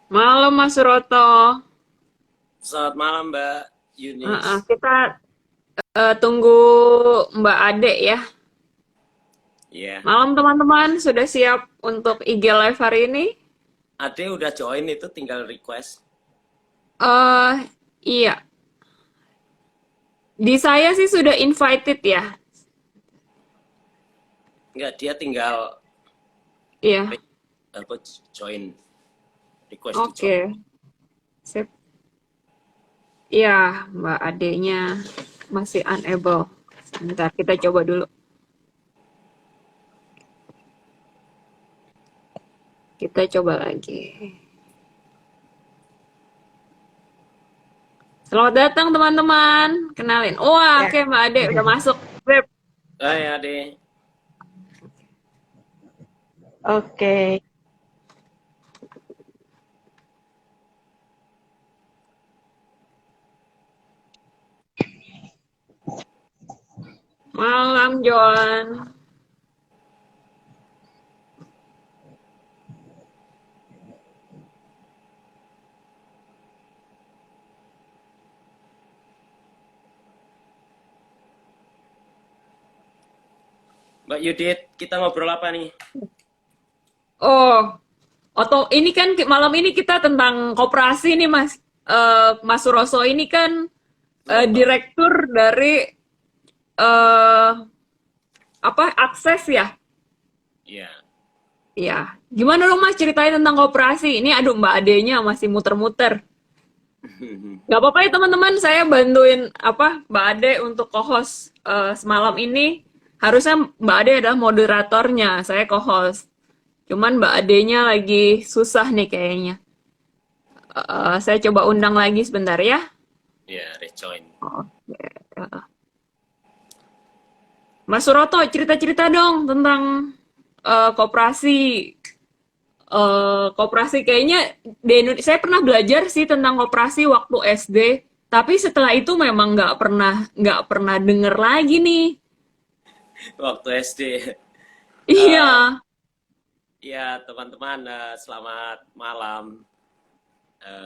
Malam Mas Suroto. Selamat malam Mbak Yunis. Kita tunggu Mbak Ade ya. Iya, Malam teman-teman, sudah siap untuk IG Live hari ini? Ade udah join itu tinggal request. eh iya, di saya sih sudah invited ya. Enggak, dia tinggal Iya, re- join, request to oke. join. Sip. Iya, Mbak Adenya masih unable. Sebentar, kita coba dulu. Kita coba lagi. Selamat datang teman-teman. Kenalin. Wah, Ya, oke Mbak Ade udah masuk. Beb. Hai Ade. oke. Malam, Joan. Mbak Yudit, kita ngobrol apa nih? Oh, ini kan malam ini kita tentang koperasi nih, Mas. Mas Suroso ini kan Oh, direktur dari eh apa akses ya? iya. Ya, gimana dong Mas ceritain tentang koperasi? Ini aduh Mbak Adenya masih muter-muter. Gak apa-apa ya teman-teman, saya bantuin Mbak Ade untuk co-host semalam ini. Harusnya Mbak Ade adalah moderatornya, saya co-host. Cuman Mbak Adenya lagi susah nih kayaknya. Saya coba undang lagi sebentar ya. Iya, rejoin. Oke. Mas Suroto, cerita-cerita dong tentang koperasi. Koperasi kayaknya di Indonesia, saya pernah belajar sih tentang koperasi waktu SD. Tapi setelah itu memang nggak pernah denger lagi nih. Waktu SD. Iya. Eh, ya teman-teman, selamat malam.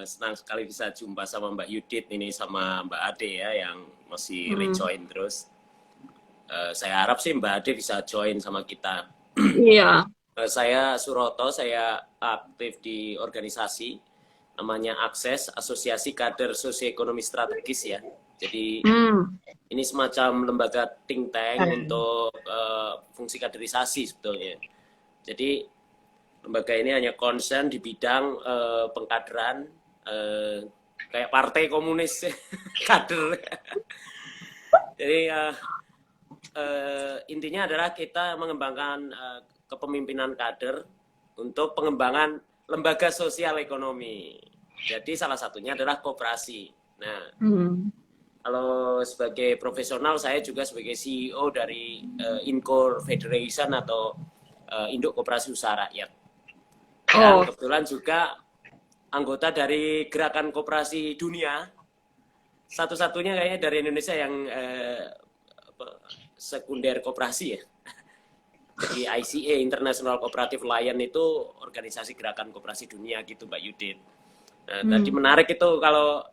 Senang sekali bisa jumpa sama Mbak Yudit ini sama Mbak Ade ya yang masih Hmm, rejoin terus. Saya harap sih Mbak Ade bisa join sama kita. iya. Saya Suroto, saya aktif di organisasi namanya Akses, Asosiasi Kader Sosioekonomi Strategis ya. Jadi Hmm. ini semacam lembaga think tank Nah, untuk fungsi kaderisasi sebetulnya. Jadi lembaga ini hanya concern di bidang pengkaderan, eh, kayak partai komunis kader. Jadi intinya adalah kita mengembangkan kepemimpinan kader untuk pengembangan lembaga sosial ekonomi. Jadi salah satunya adalah koperasi. Nah, Hmm. kalau sebagai profesional saya juga sebagai CEO dari Incor Federation atau Induk Koperasi Usaha Rakyat. Dan Oh, kebetulan juga anggota dari Gerakan Koperasi Dunia, satu-satunya kayaknya dari Indonesia yang sekunder koperasi ya. Jadi ICA International Cooperative Lion itu organisasi gerakan koperasi dunia gitu Mbak Yudit. Nah, tadi hmm. menarik itu kalau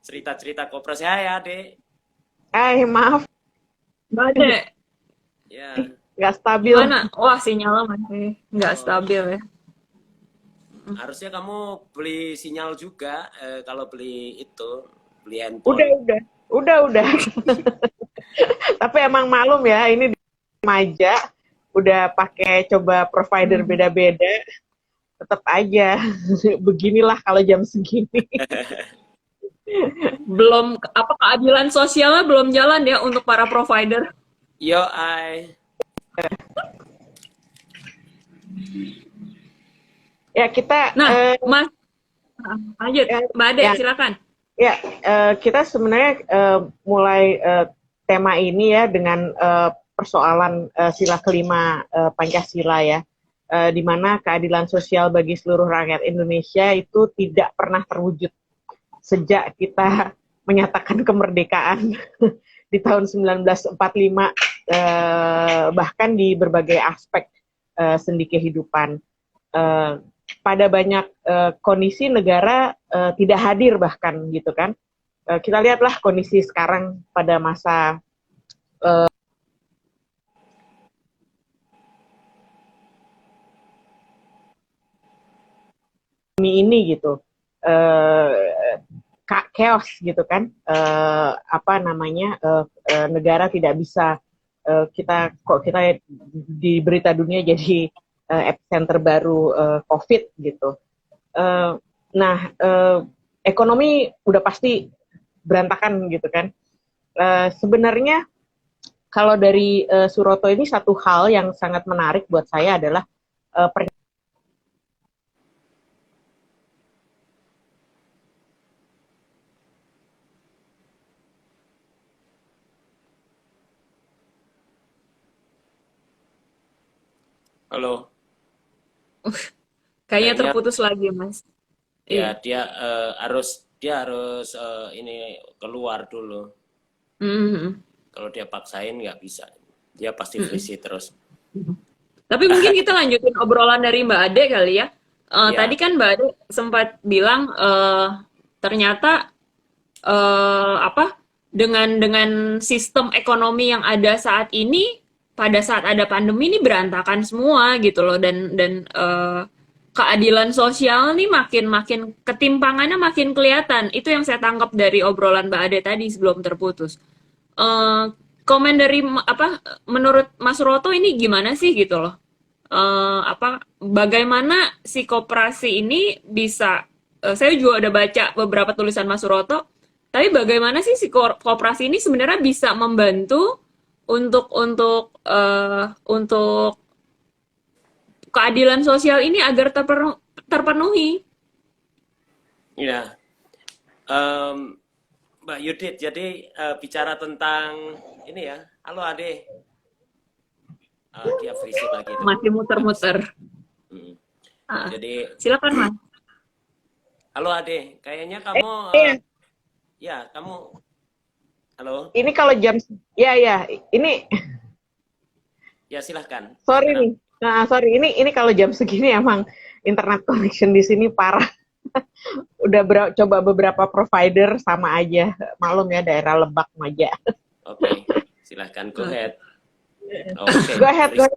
cerita-cerita koperasi. Hai Ade. maaf, Mbak Ade, Ya. nggak stabil. gimana? Wah, sinyalnya masih nggak Oh, stabil ya. harusnya kamu beli sinyal juga kalau beli itu, beli Udah, handphone. udah, udah. Tapi emang malum ya, ini di remaja udah pakai coba provider Hmm. beda-beda, tetap aja beginilah kalau jam segini. Belum keadilan sosialnya belum jalan ya untuk para provider. Yo, I. Ya kita, Nah, Mas, lanjut, ya, Mbak Ade, ya, silakan. ya, kita sebenarnya mulai tema ini ya dengan persoalan sila kelima Pancasila ya, di mana keadilan sosial bagi seluruh rakyat Indonesia itu tidak pernah terwujud sejak kita menyatakan kemerdekaan di tahun 1945, bahkan di berbagai aspek sendi kehidupan. pada banyak kondisi negara tidak hadir bahkan gitu kan. Kita lihatlah kondisi sekarang pada masa ini gitu, chaos gitu kan, apa namanya, negara tidak bisa, kita di berita dunia jadi epicenter baru COVID gitu. Nah, ekonomi udah pasti berantakan gitu kan. Sebenarnya kalau dari Suroto ini satu hal yang sangat menarik buat saya adalah Halo, Kayaknya kayaknya terputus lagi, Mas. ya Iya. dia harus ini keluar dulu. Mhm. Kalau dia paksain nggak bisa, dia pasti Mhm. frisi terus. Tapi mungkin kita lanjutin obrolan dari Mbak Ade kali ya. Tadi Ya, kan Mbak Ade sempat bilang ternyata apa dengan sistem ekonomi yang ada saat ini pada saat ada pandemi ini berantakan semua gitu loh dan keadilan sosial nih makin makin ketimpangannya makin kelihatan. Itu yang saya tangkap dari obrolan Mbak Ade tadi sebelum terputus. eh Komen dari apa menurut Mas Roto ini gimana sih gitu loh? Apa bagaimana si koperasi ini bisa saya juga udah baca beberapa tulisan Mas Roto, tapi bagaimana sih si koperasi ini sebenarnya bisa membantu untuk keadilan sosial ini agar terpenuhi. ya. Em, Mbak Yudit, jadi bicara tentang ini ya. Halo Ade. Dia frisi lagi tuh. Masih Bagus. muter-muter. Hmm. Ah, Jadi, silakan Mas. halo Ade, kayaknya kamu, iya, ya kamu, halo, ini kalau jam, ya ini ya silahkan. sorry Sekarang, nih, nah sorry ini kalau jam segini emang internet connection di sini parah. Udah coba beberapa provider sama aja, malum ya daerah Lebak Maja. oke, silahkan go Oke. ahead. Oke, Go ahead, frisi.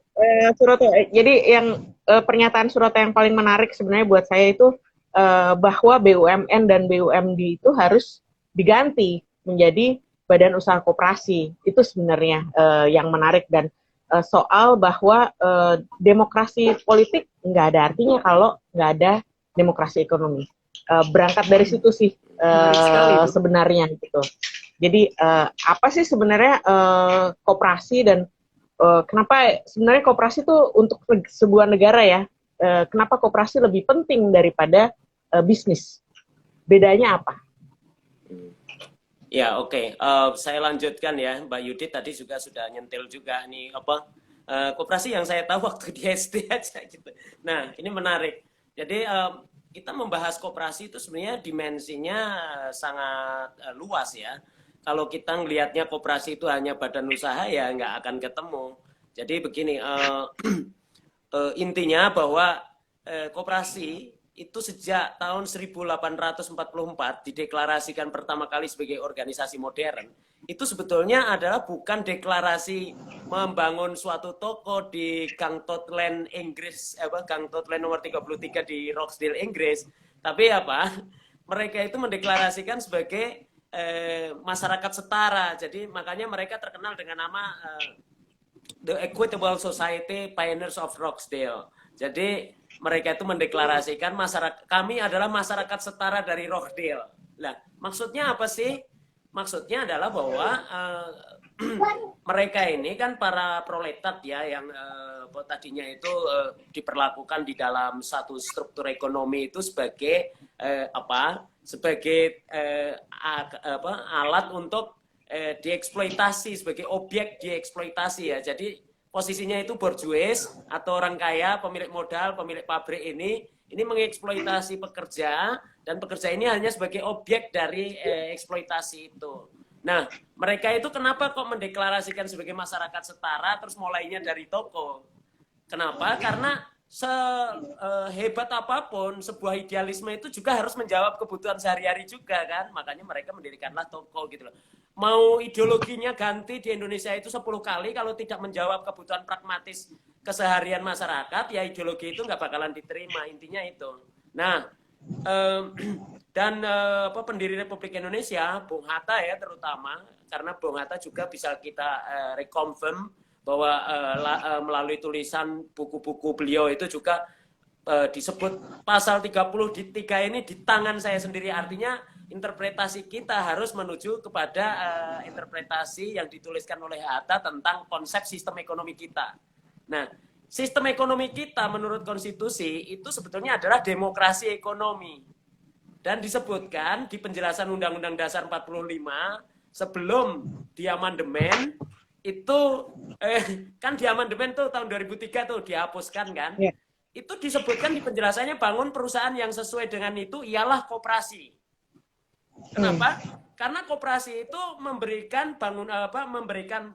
Suroto. Jadi yang pernyataan Suroto yang paling menarik sebenarnya buat saya itu bahwa BUMN dan BUMD itu harus diganti menjadi badan usaha koperasi. Itu sebenarnya yang menarik dan soal bahwa demokrasi politik nggak ada artinya kalau nggak ada demokrasi ekonomi. Berangkat dari situ sih Menarik sekali itu. sebenarnya gitu. Jadi apa sih sebenarnya koperasi dan kenapa sebenarnya koperasi itu untuk sebuah negara ya, kenapa koperasi lebih penting daripada bisnis? Bedanya apa? Hmm. Ya, oke. Saya lanjutkan ya, Mbak Yudit tadi juga sudah nyentil juga nih apa koperasi yang saya tahu waktu di SD aja gitu. Nah, ini menarik. Jadi kita membahas koperasi itu sebenarnya dimensinya sangat luas ya. Kalau kita ngelihatnya koperasi itu hanya badan usaha ya nggak akan ketemu. Jadi begini, intinya bahwa koperasi itu sejak tahun 1844 dideklarasikan pertama kali sebagai organisasi modern. Itu sebetulnya adalah bukan deklarasi membangun suatu toko di Gang Totland Inggris, Gang Totland nomor 33 di Rochdale Inggris, tapi apa? Mereka itu mendeklarasikan sebagai masyarakat setara. Jadi makanya mereka terkenal dengan nama The Equitable Society Pioneers of Rochdale. Jadi mereka itu mendeklarasikan masyarakat kami adalah masyarakat setara dari Rochdale. Nah, maksudnya apa sih? Maksudnya adalah bahwa mereka ini kan para proletat ya yang tadinya itu diperlakukan di dalam satu struktur ekonomi itu sebagai apa? Sebagai alat untuk dieksploitasi, sebagai objek dieksploitasi ya. Jadi posisinya itu borjuis atau orang kaya, pemilik modal, pemilik pabrik ini mengeksploitasi pekerja dan pekerja ini hanya sebagai objek dari eksploitasi itu. Nah, mereka itu kenapa kok mendeklarasikan sebagai masyarakat setara terus mulainya dari toko? Kenapa? Karena sehebat apapun sebuah idealisme itu juga harus menjawab kebutuhan sehari-hari juga kan. Makanya mereka mendirikanlah toko gitu loh. Mau ideologinya ganti di Indonesia itu 10 kali, kalau tidak menjawab kebutuhan pragmatis keseharian masyarakat, ya ideologi itu nggak bakalan diterima. Intinya itu. Nah, dan pendiri Republik Indonesia, Bung Hatta ya terutama, karena Bung Hatta juga bisa kita reconfirm bahwa melalui tulisan buku-buku beliau itu juga disebut pasal 33 ini di tangan saya sendiri. Artinya interpretasi kita harus menuju kepada interpretasi yang dituliskan oleh Hatta tentang konsep sistem ekonomi kita. Nah, sistem ekonomi kita menurut konstitusi itu sebetulnya adalah demokrasi ekonomi. Dan disebutkan di penjelasan Undang-Undang Dasar 45 sebelum diamandemen itu kan di amandemen tuh tahun 2003 tuh dihapuskan kan. Yeah. Itu disebutkan di penjelasannya bangun perusahaan yang sesuai dengan itu ialah koperasi. Kenapa? Karena koperasi itu memberikan memberikan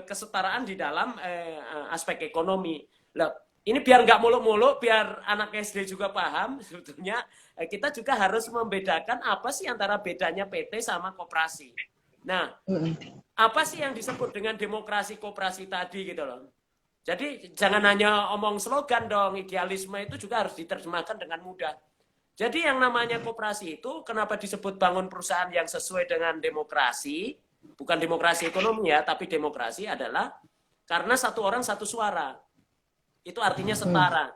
kesetaraan di dalam aspek ekonomi. Lah, ini biar nggak muluk-muluk, biar anak SD juga paham, sebetulnya kita juga harus membedakan apa sih antara bedanya PT sama koperasi. Nah, apa sih yang disebut dengan demokrasi koperasi tadi gitu loh. Jadi jangan hanya omong slogan dong, idealisme itu juga harus diterjemahkan dengan mudah. Jadi yang namanya koperasi itu kenapa disebut bangun perusahaan yang sesuai dengan demokrasi, bukan demokrasi ekonomi ya, tapi demokrasi adalah karena satu orang satu suara. Itu artinya setara.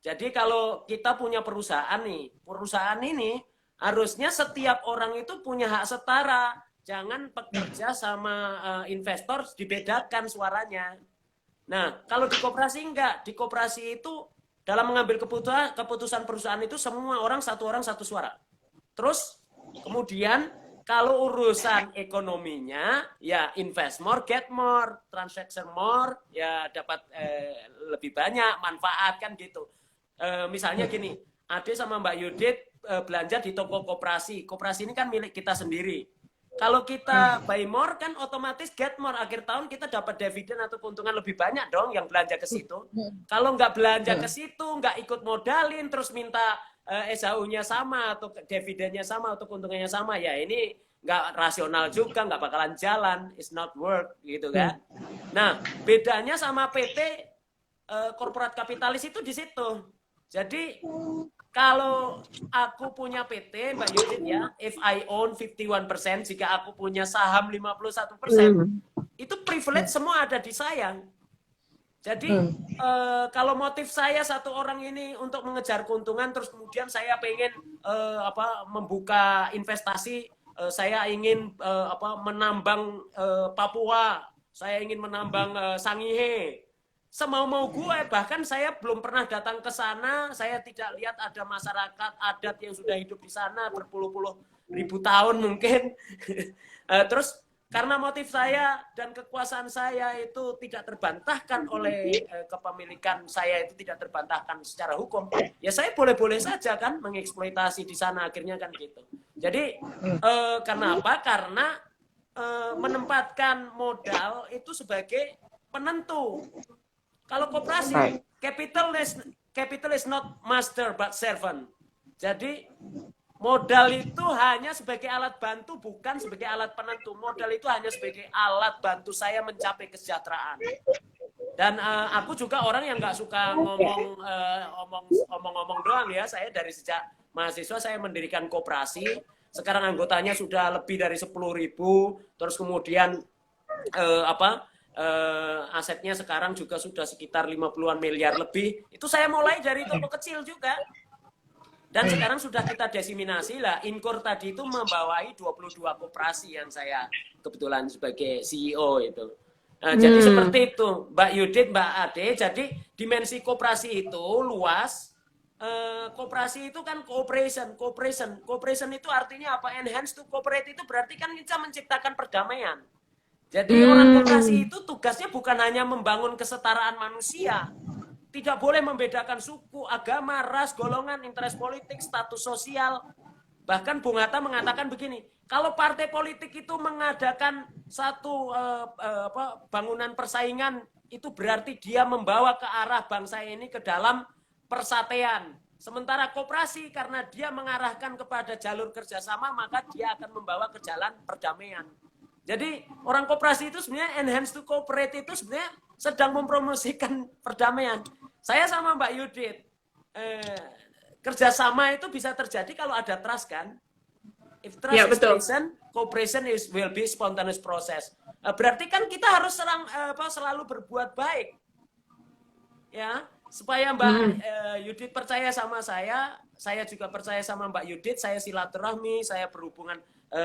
Jadi kalau kita punya perusahaan nih, perusahaan ini harusnya setiap orang itu punya hak setara. Jangan pekerja sama investor dibedakan suaranya. Nah, kalau di koperasi enggak. Di koperasi itu dalam mengambil keputusan perusahaan itu semua orang satu suara. Terus kemudian kalau urusan ekonominya ya invest more, get more, transaction more, ya dapat lebih banyak manfaat kan gitu. Misalnya gini, Ade sama Mbak Yudit belanja di toko koperasi. Koperasi ini kan milik kita sendiri. Kalau kita buy more kan otomatis get more. Akhir tahun kita dapat dividen atau keuntungan lebih banyak dong yang belanja ke situ. Kalau nggak belanja ke situ, nggak ikut modalin, terus minta SHU-nya sama atau dividennya sama atau keuntungannya sama, ya ini nggak rasional juga, nggak bakalan jalan, it's not work gitu kan. Nah, bedanya sama PT korporat kapitalis itu di situ. Jadi kalau aku punya PT, Mbak Yudit ya, if I own 51%, jika aku punya saham 51%, itu privilege semua ada di saya. Jadi kalau motif saya satu orang ini untuk mengejar keuntungan, terus kemudian saya pengen membuka investasi, saya ingin menambang Papua, saya ingin menambang Sangihe. Semau-mau gue, bahkan saya belum pernah datang ke sana, saya tidak lihat ada masyarakat adat yang sudah hidup di sana berpuluh-puluh ribu tahun mungkin. Terus karena motif saya dan kekuasaan saya itu tidak terbantahkan oleh kepemilikan saya itu tidak terbantahkan secara hukum, ya saya boleh-boleh saja kan mengeksploitasi di sana akhirnya kan gitu. Jadi kenapa? Karena menempatkan modal itu sebagai penentu. Kalau koperasi, capital is not master but servant. Jadi modal itu hanya sebagai alat bantu, bukan sebagai alat penentu. Modal itu hanya sebagai alat bantu saya mencapai kesejahteraan. Dan aku juga orang yang nggak suka ngomong-ngomong doang ya. Saya dari sejak mahasiswa saya mendirikan koperasi. Sekarang anggotanya sudah lebih dari 10.000. Terus kemudian asetnya sekarang juga sudah sekitar 50-an miliar lebih. Itu saya mulai dari toko kecil juga. Dan sekarang sudah kita desiminasi lah. Inkor tadi itu membawai 22 koperasi yang saya kebetulan sebagai CEO itu. Nah, jadi seperti itu, Mbak Yudit, Mbak Ade. Jadi dimensi koperasi itu luas. Koperasi itu kan cooperation itu artinya apa? Enhance to cooperate itu berarti kan kita menciptakan perdamaian. Jadi orang koperasi itu tugasnya bukan hanya membangun kesetaraan manusia. Tidak boleh membedakan suku, agama, ras, golongan, interest politik, status sosial. Bahkan Bung Hatta mengatakan begini, kalau partai politik itu mengadakan satu bangunan persaingan itu berarti dia membawa ke arah bangsa ini ke dalam persatuan. Sementara koperasi karena dia mengarahkan kepada jalur kerjasama, maka dia akan membawa ke jalan perdamaian. Jadi orang koperasi itu sebenarnya enhance to cooperate itu sebenarnya sedang mempromosikan perdamaian. Saya sama Mbak Yudit, kerjasama itu bisa terjadi kalau ada trust kan. If trust Ya, is betul. present, cooperation will be spontaneous process. Berarti kan kita harus selalu berbuat baik, ya, supaya Mbak Yudit percaya sama saya juga percaya sama Mbak Yudit, saya silaturahmi, saya berhubungan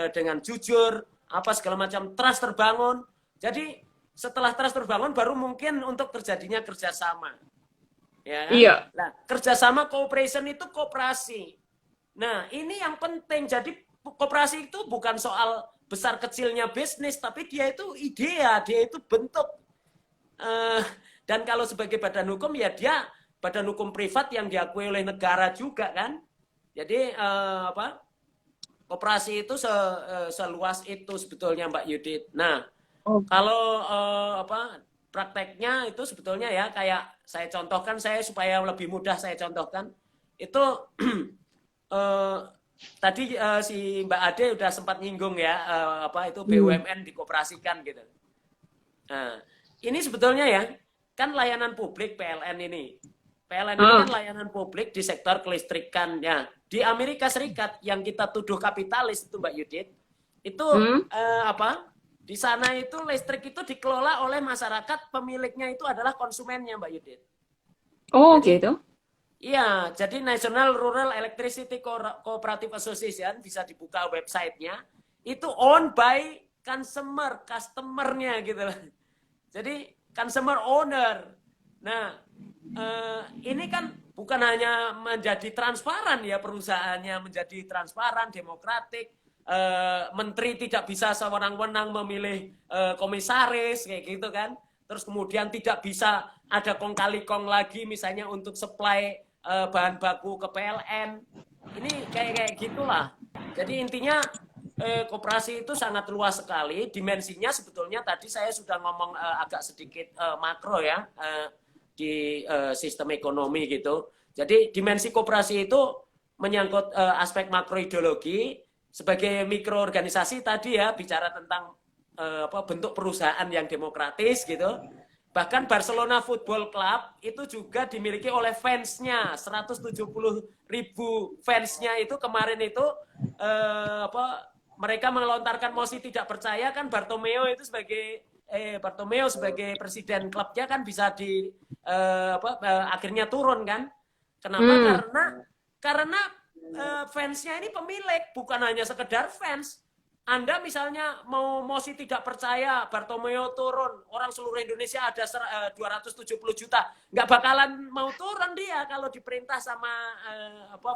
dengan jujur, apa segala macam, trust terbangun. Jadi setelah trust terbangun, baru mungkin untuk terjadinya kerjasama. Ya kan? Iya. Nah, kerjasama cooperation itu kooperasi. Nah, ini yang penting. Jadi kooperasi itu bukan soal besar kecilnya bisnis, tapi dia itu idea, dia itu bentuk. Dan kalau sebagai badan hukum ya dia badan hukum privat yang diakui oleh negara juga kan. Jadi kooperasi itu seluas itu sebetulnya Mbak Yudit. Nah, kalau prakteknya itu sebetulnya ya kayak saya contohkan, supaya lebih mudah saya contohkan itu tadi si Mbak Ade udah sempat nyinggung ya itu BUMN dikoperasikan gitu. Nah, ini sebetulnya ya kan layanan publik PLN ini. PLN ini kan layanan publik di sektor kelistrikan ya. Di Amerika Serikat yang kita tuduh kapitalis itu Mbak Yudit, itu di sana itu listrik itu dikelola oleh masyarakat, pemiliknya itu adalah konsumennya Mbak Yudit. Oh, gitu. Iya, jadi National Rural Electricity Cooperative Association, bisa dibuka websitenya, itu owned by customer-nya gitu loh. Jadi consumer owner. Nah, ini kan bukan hanya menjadi transparan ya, perusahaannya menjadi transparan, demokratik, menteri tidak bisa sewenang-wenang memilih komisaris kayak gitu kan. Terus kemudian tidak bisa ada kong kali kong lagi misalnya untuk supply bahan baku ke PLN. Ini kayak gitulah. Jadi intinya koperasi itu sangat luas sekali. Dimensinya sebetulnya tadi saya sudah ngomong agak sedikit makro ya di sistem ekonomi gitu. Jadi dimensi koperasi itu menyangkut aspek makroideologi. Sebagai mikroorganisasi tadi ya bicara tentang bentuk perusahaan yang demokratis gitu. Bahkan Barcelona Football Club itu juga dimiliki oleh fansnya, 170.000 fansnya itu kemarin itu mereka melontarkan mosi tidak percaya kan. Bartomeu sebagai presiden klubnya kan bisa akhirnya turun kan. Kenapa? Karena fansnya ini pemilik, bukan hanya sekedar fans. Anda misalnya mau mosi tidak percaya, Bartomeu turun, orang seluruh Indonesia ada 270 juta, nggak bakalan mau turun dia kalau diperintah sama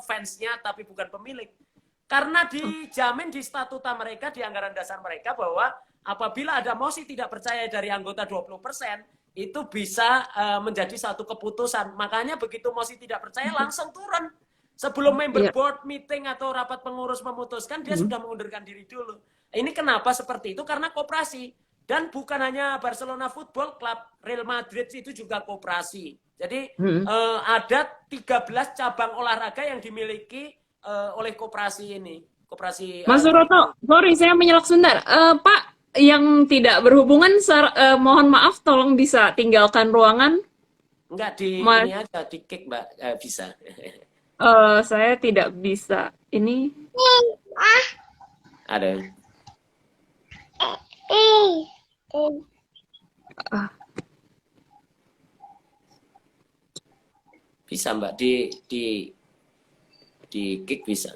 fansnya tapi bukan pemilik. Karena dijamin di statuta mereka, di anggaran dasar mereka bahwa apabila ada mosi tidak percaya dari anggota 20%, itu bisa menjadi satu keputusan. Makanya begitu mosi tidak percaya langsung turun. Sebelum member board meeting atau rapat pengurus memutuskan, dia sudah mengundurkan diri dulu. Ini kenapa seperti itu? Karena koperasi. Dan bukan hanya Barcelona Football Club, Real Madrid itu juga koperasi. Jadi ada 13 cabang olahraga yang dimiliki oleh koperasi ini. Koperasi. Mas Suroto, sorry saya menyelak sebentar. Pak, yang tidak berhubungan, mohon maaf, tolong bisa tinggalkan ruangan. Enggak, ini aja, di kick Mbak, bisa. Saya tidak bisa. Ini ada. Bisa Mbak, di kick bisa.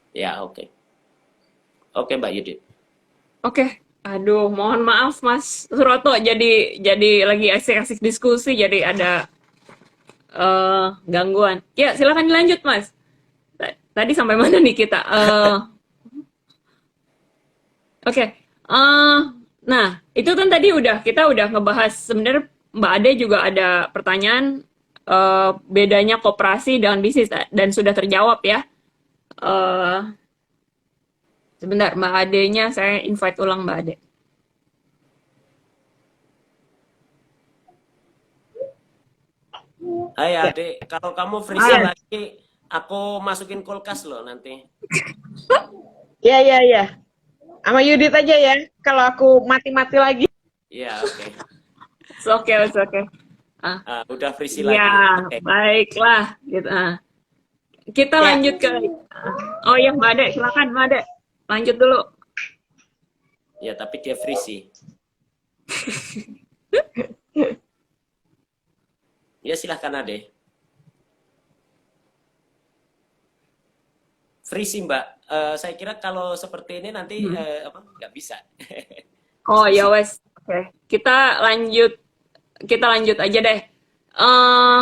Ya, oke. Oke Mbak Yudit. oke. Aduh, mohon maaf Mas Suroto, jadi lagi asik-asik diskusi, jadi ada gangguan. Ya, silakan dilanjut Mas. Tadi sampai mana nih kita? Oke. Nah, itu kan tadi kita udah ngebahas, sebenarnya Mbak Ade juga ada pertanyaan bedanya koperasi dengan bisnis, dan sudah terjawab ya. Sebentar, Mbak Ade-nya saya invite ulang Mbak Ade. Hai Ya. adik, kalau kamu frisi Ah, lagi, aku masukin kulkas loh nanti. ya, ya, ya. Sama Yudit aja ya. Kalau aku mati-mati lagi. Iya, oke. It's okay, it's okay. Ah, Udah frisi ya, lagi. Oke. baiklah. Gitu. Kita Ya. lanjut ke, oh ya, Mbak Ade, silakan Mbak Ade. Lanjut dulu. Ya, tapi dia frisi. Ya, silahkan ade. Frisi Mbak. Saya kira kalau seperti ini nanti apa nggak bisa. Oh ya wes, oke. Kita lanjut aja deh. Eh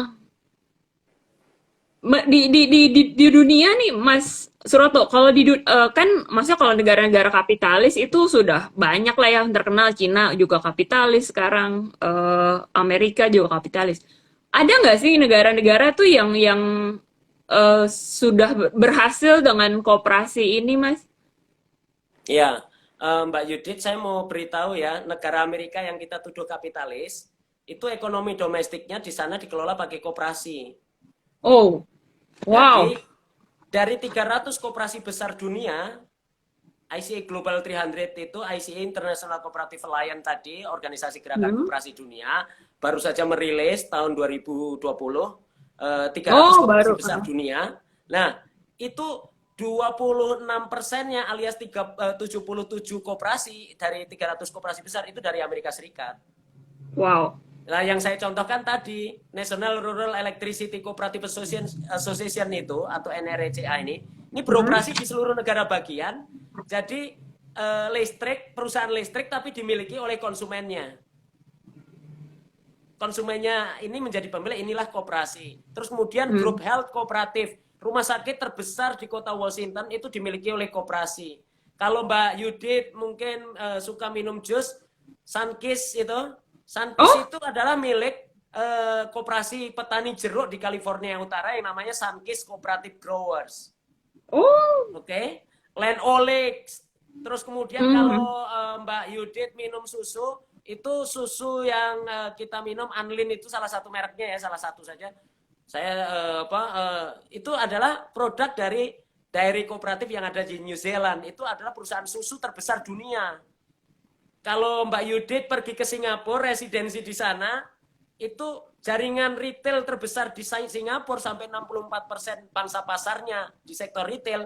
di dunia nih, Mas Suroto, kalau kan maksudnya kalau negara-negara kapitalis itu sudah banyak lah yang terkenal. Cina juga kapitalis sekarang, Amerika juga kapitalis. Ada nggak sih negara-negara tuh yang sudah berhasil dengan kooperasi ini, Mas? Ya, Mbak Yudit, saya mau beritahu ya, negara Amerika yang kita tuduh kapitalis, itu ekonomi domestiknya di sana dikelola pakai koperasi. Oh, wow. Jadi, dari 300 koperasi besar dunia, ICA Global 300 itu, ICA International Cooperative Alliance tadi, Organisasi Gerakan Hmm. Koperasi Dunia, baru saja merilis tahun 2020, 300 Oh, koperasi baru. besar dunia. Nah, itu 26%-nya alias 77 koperasi dari 300 koperasi besar itu dari Amerika Serikat. Wow. Nah, yang saya contohkan tadi, National Rural Electricity Cooperative Association itu, atau NRECA ini beroperasi di seluruh negara bagian. Jadi, perusahaan listrik tapi dimiliki oleh konsumennya. Konsumennya ini menjadi pemilik, inilah koperasi. Terus kemudian Group Health Kooperatif, rumah sakit terbesar di kota Washington itu dimiliki oleh koperasi. Kalau Mbak Yudit mungkin suka minum jus, Sunkist itu adalah milik koperasi petani jeruk di California Utara yang namanya Sunkist Cooperative Growers. Oh. Oke, Land O'Lakes. Terus kemudian kalau Mbak Yudit minum susu, itu susu yang kita minum Anlin itu salah satu mereknya ya, salah satu saja. Saya itu adalah produk dari dairy kooperatif yang ada di New Zealand. Itu adalah perusahaan susu terbesar dunia. Kalau Mbak Yudit pergi ke Singapura, residensi di sana, itu jaringan retail terbesar di Singapura sampai 64% pangsa pasarnya di sektor retail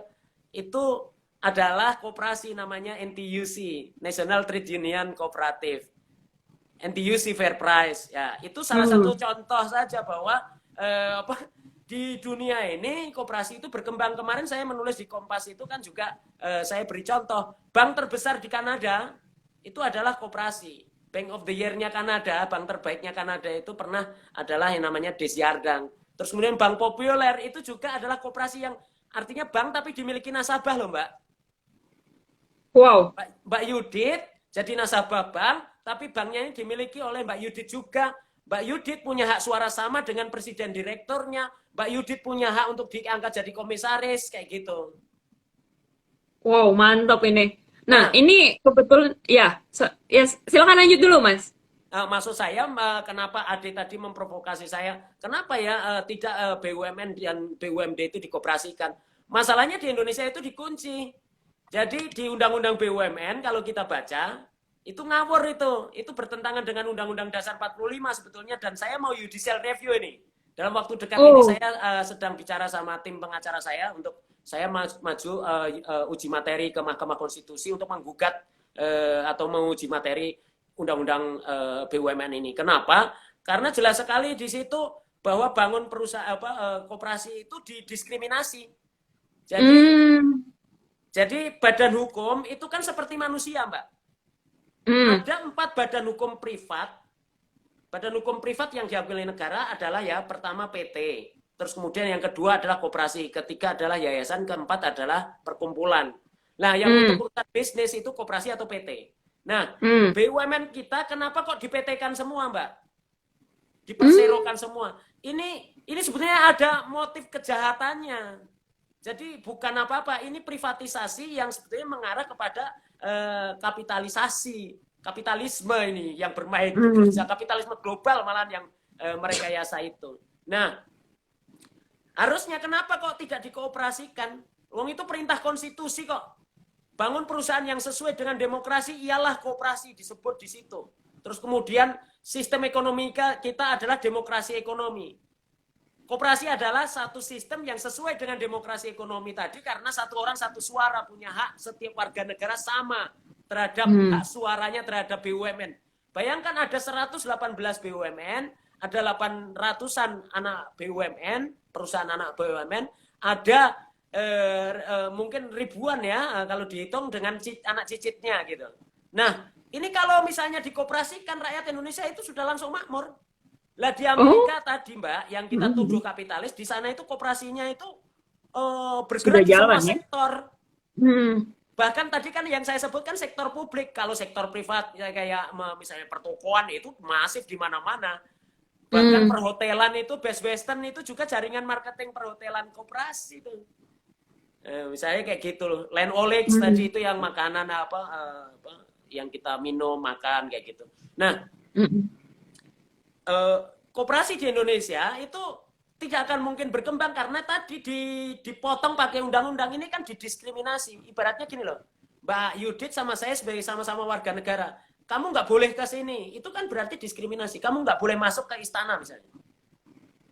itu adalah koperasi namanya NTUC, National Trade Union Cooperative. NTUC Fair Price. Ya, itu salah satu contoh saja bahwa di dunia ini koperasi itu berkembang. Kemarin saya menulis di Kompas itu kan juga saya beri contoh. Bank terbesar di Kanada itu adalah koperasi. Bank of the Year-nya Kanada, bank terbaiknya Kanada itu pernah adalah yang namanya Desjardins. Terus kemudian Bank Populer itu juga adalah koperasi yang artinya bank tapi dimiliki nasabah loh Mbak. Wow. Mbak Yudit jadi nasabah bank, tapi banknya ini dimiliki oleh Mbak Yudit juga. Mbak Yudit punya hak suara sama dengan presiden direkturnya. Mbak Yudit punya hak untuk diangkat jadi komisaris, kayak gitu. Wow, mantap ini. Nah, ini kebetulan ya, ya silakan lanjut dulu, Mas. Maksud saya, kenapa Ade tadi memprovokasi saya, kenapa ya tidak BUMN dan BUMD itu dikoperasikan? Masalahnya di Indonesia itu dikunci. Jadi di Undang-Undang BUMN kalau kita baca, itu ngawur itu bertentangan dengan Undang-Undang Dasar 45 sebetulnya, dan saya mau judicial review ini. Dalam waktu dekat ini saya sedang bicara sama tim pengacara saya untuk saya maju uji materi ke Mahkamah Konstitusi untuk menggugat atau menguji materi Undang-Undang BUMN ini. Kenapa? Karena jelas sekali di situ bahwa bangun perusahaan koperasi itu didiskriminasi. Jadi badan hukum itu kan seperti manusia, Mbak. Ada 4 badan hukum privat. Badan hukum privat yang diambil oleh negara adalah ya pertama PT. Terus kemudian yang kedua adalah koperasi, ketiga adalah yayasan, keempat adalah perkumpulan. Nah, yang untuk urusan bisnis itu koperasi atau PT. Nah, BUMN kita kenapa kok di-PT-kan semua, Mbak? Diperserokan semua. Ini sebetulnya ada motif kejahatannya. Jadi bukan apa-apa, ini privatisasi yang sebetulnya mengarah kepada kapitalisasi. Kapitalisme ini yang bermain, kapitalisme global malah yang merekayasa itu. Nah, harusnya kenapa kok tidak dikooperasikan? Wong itu perintah konstitusi kok. Bangun perusahaan yang sesuai dengan demokrasi ialah kooperasi, disebut di situ. Terus kemudian sistem ekonomi kita adalah demokrasi ekonomi. Koperasi adalah satu sistem yang sesuai dengan demokrasi ekonomi tadi karena satu orang satu suara, punya hak setiap warga negara sama terhadap hak suaranya terhadap BUMN. Bayangkan ada 118 BUMN, ada 800-an anak BUMN, perusahaan anak BUMN, ada mungkin ribuan ya kalau dihitung dengan anak cicitnya gitu. Nah, ini kalau misalnya dikoperasikan, rakyat Indonesia itu sudah langsung makmur. Lah di Amerika tadi Mbak, yang kita tuduh kapitalis, di sana itu koperasinya itu bergerak di semua sektor. Bahkan tadi kan yang saya sebutkan sektor publik. Kalau sektor privat ya kayak misalnya pertokoan itu masif di mana-mana. Bahkan perhotelan itu, Best Western itu juga jaringan marketing perhotelan koperasi itu. Misalnya kayak gitu loh. Lanolix tadi itu yang makanan yang kita minum, makan kayak gitu. Nah, koperasi di Indonesia itu tidak akan mungkin berkembang karena tadi dipotong pakai undang-undang. Ini kan didiskriminasi. Ibaratnya gini loh, Mbak Yudit sama saya sebagai sama-sama warga negara, kamu nggak boleh ke sini. Itu kan berarti diskriminasi. Kamu nggak boleh masuk ke istana misalnya.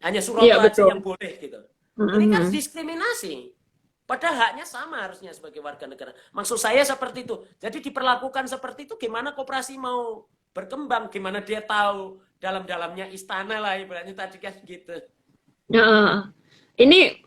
Hanya Suroto aja yang boleh gitu. Ini kan diskriminasi. Padahal haknya sama harusnya sebagai warga negara. Maksud saya seperti itu. Jadi diperlakukan seperti itu, gimana koperasi mau berkembang? Gimana dia tahu dalam-dalamnya istana lah ibaratnya tadi kan gitu. Ini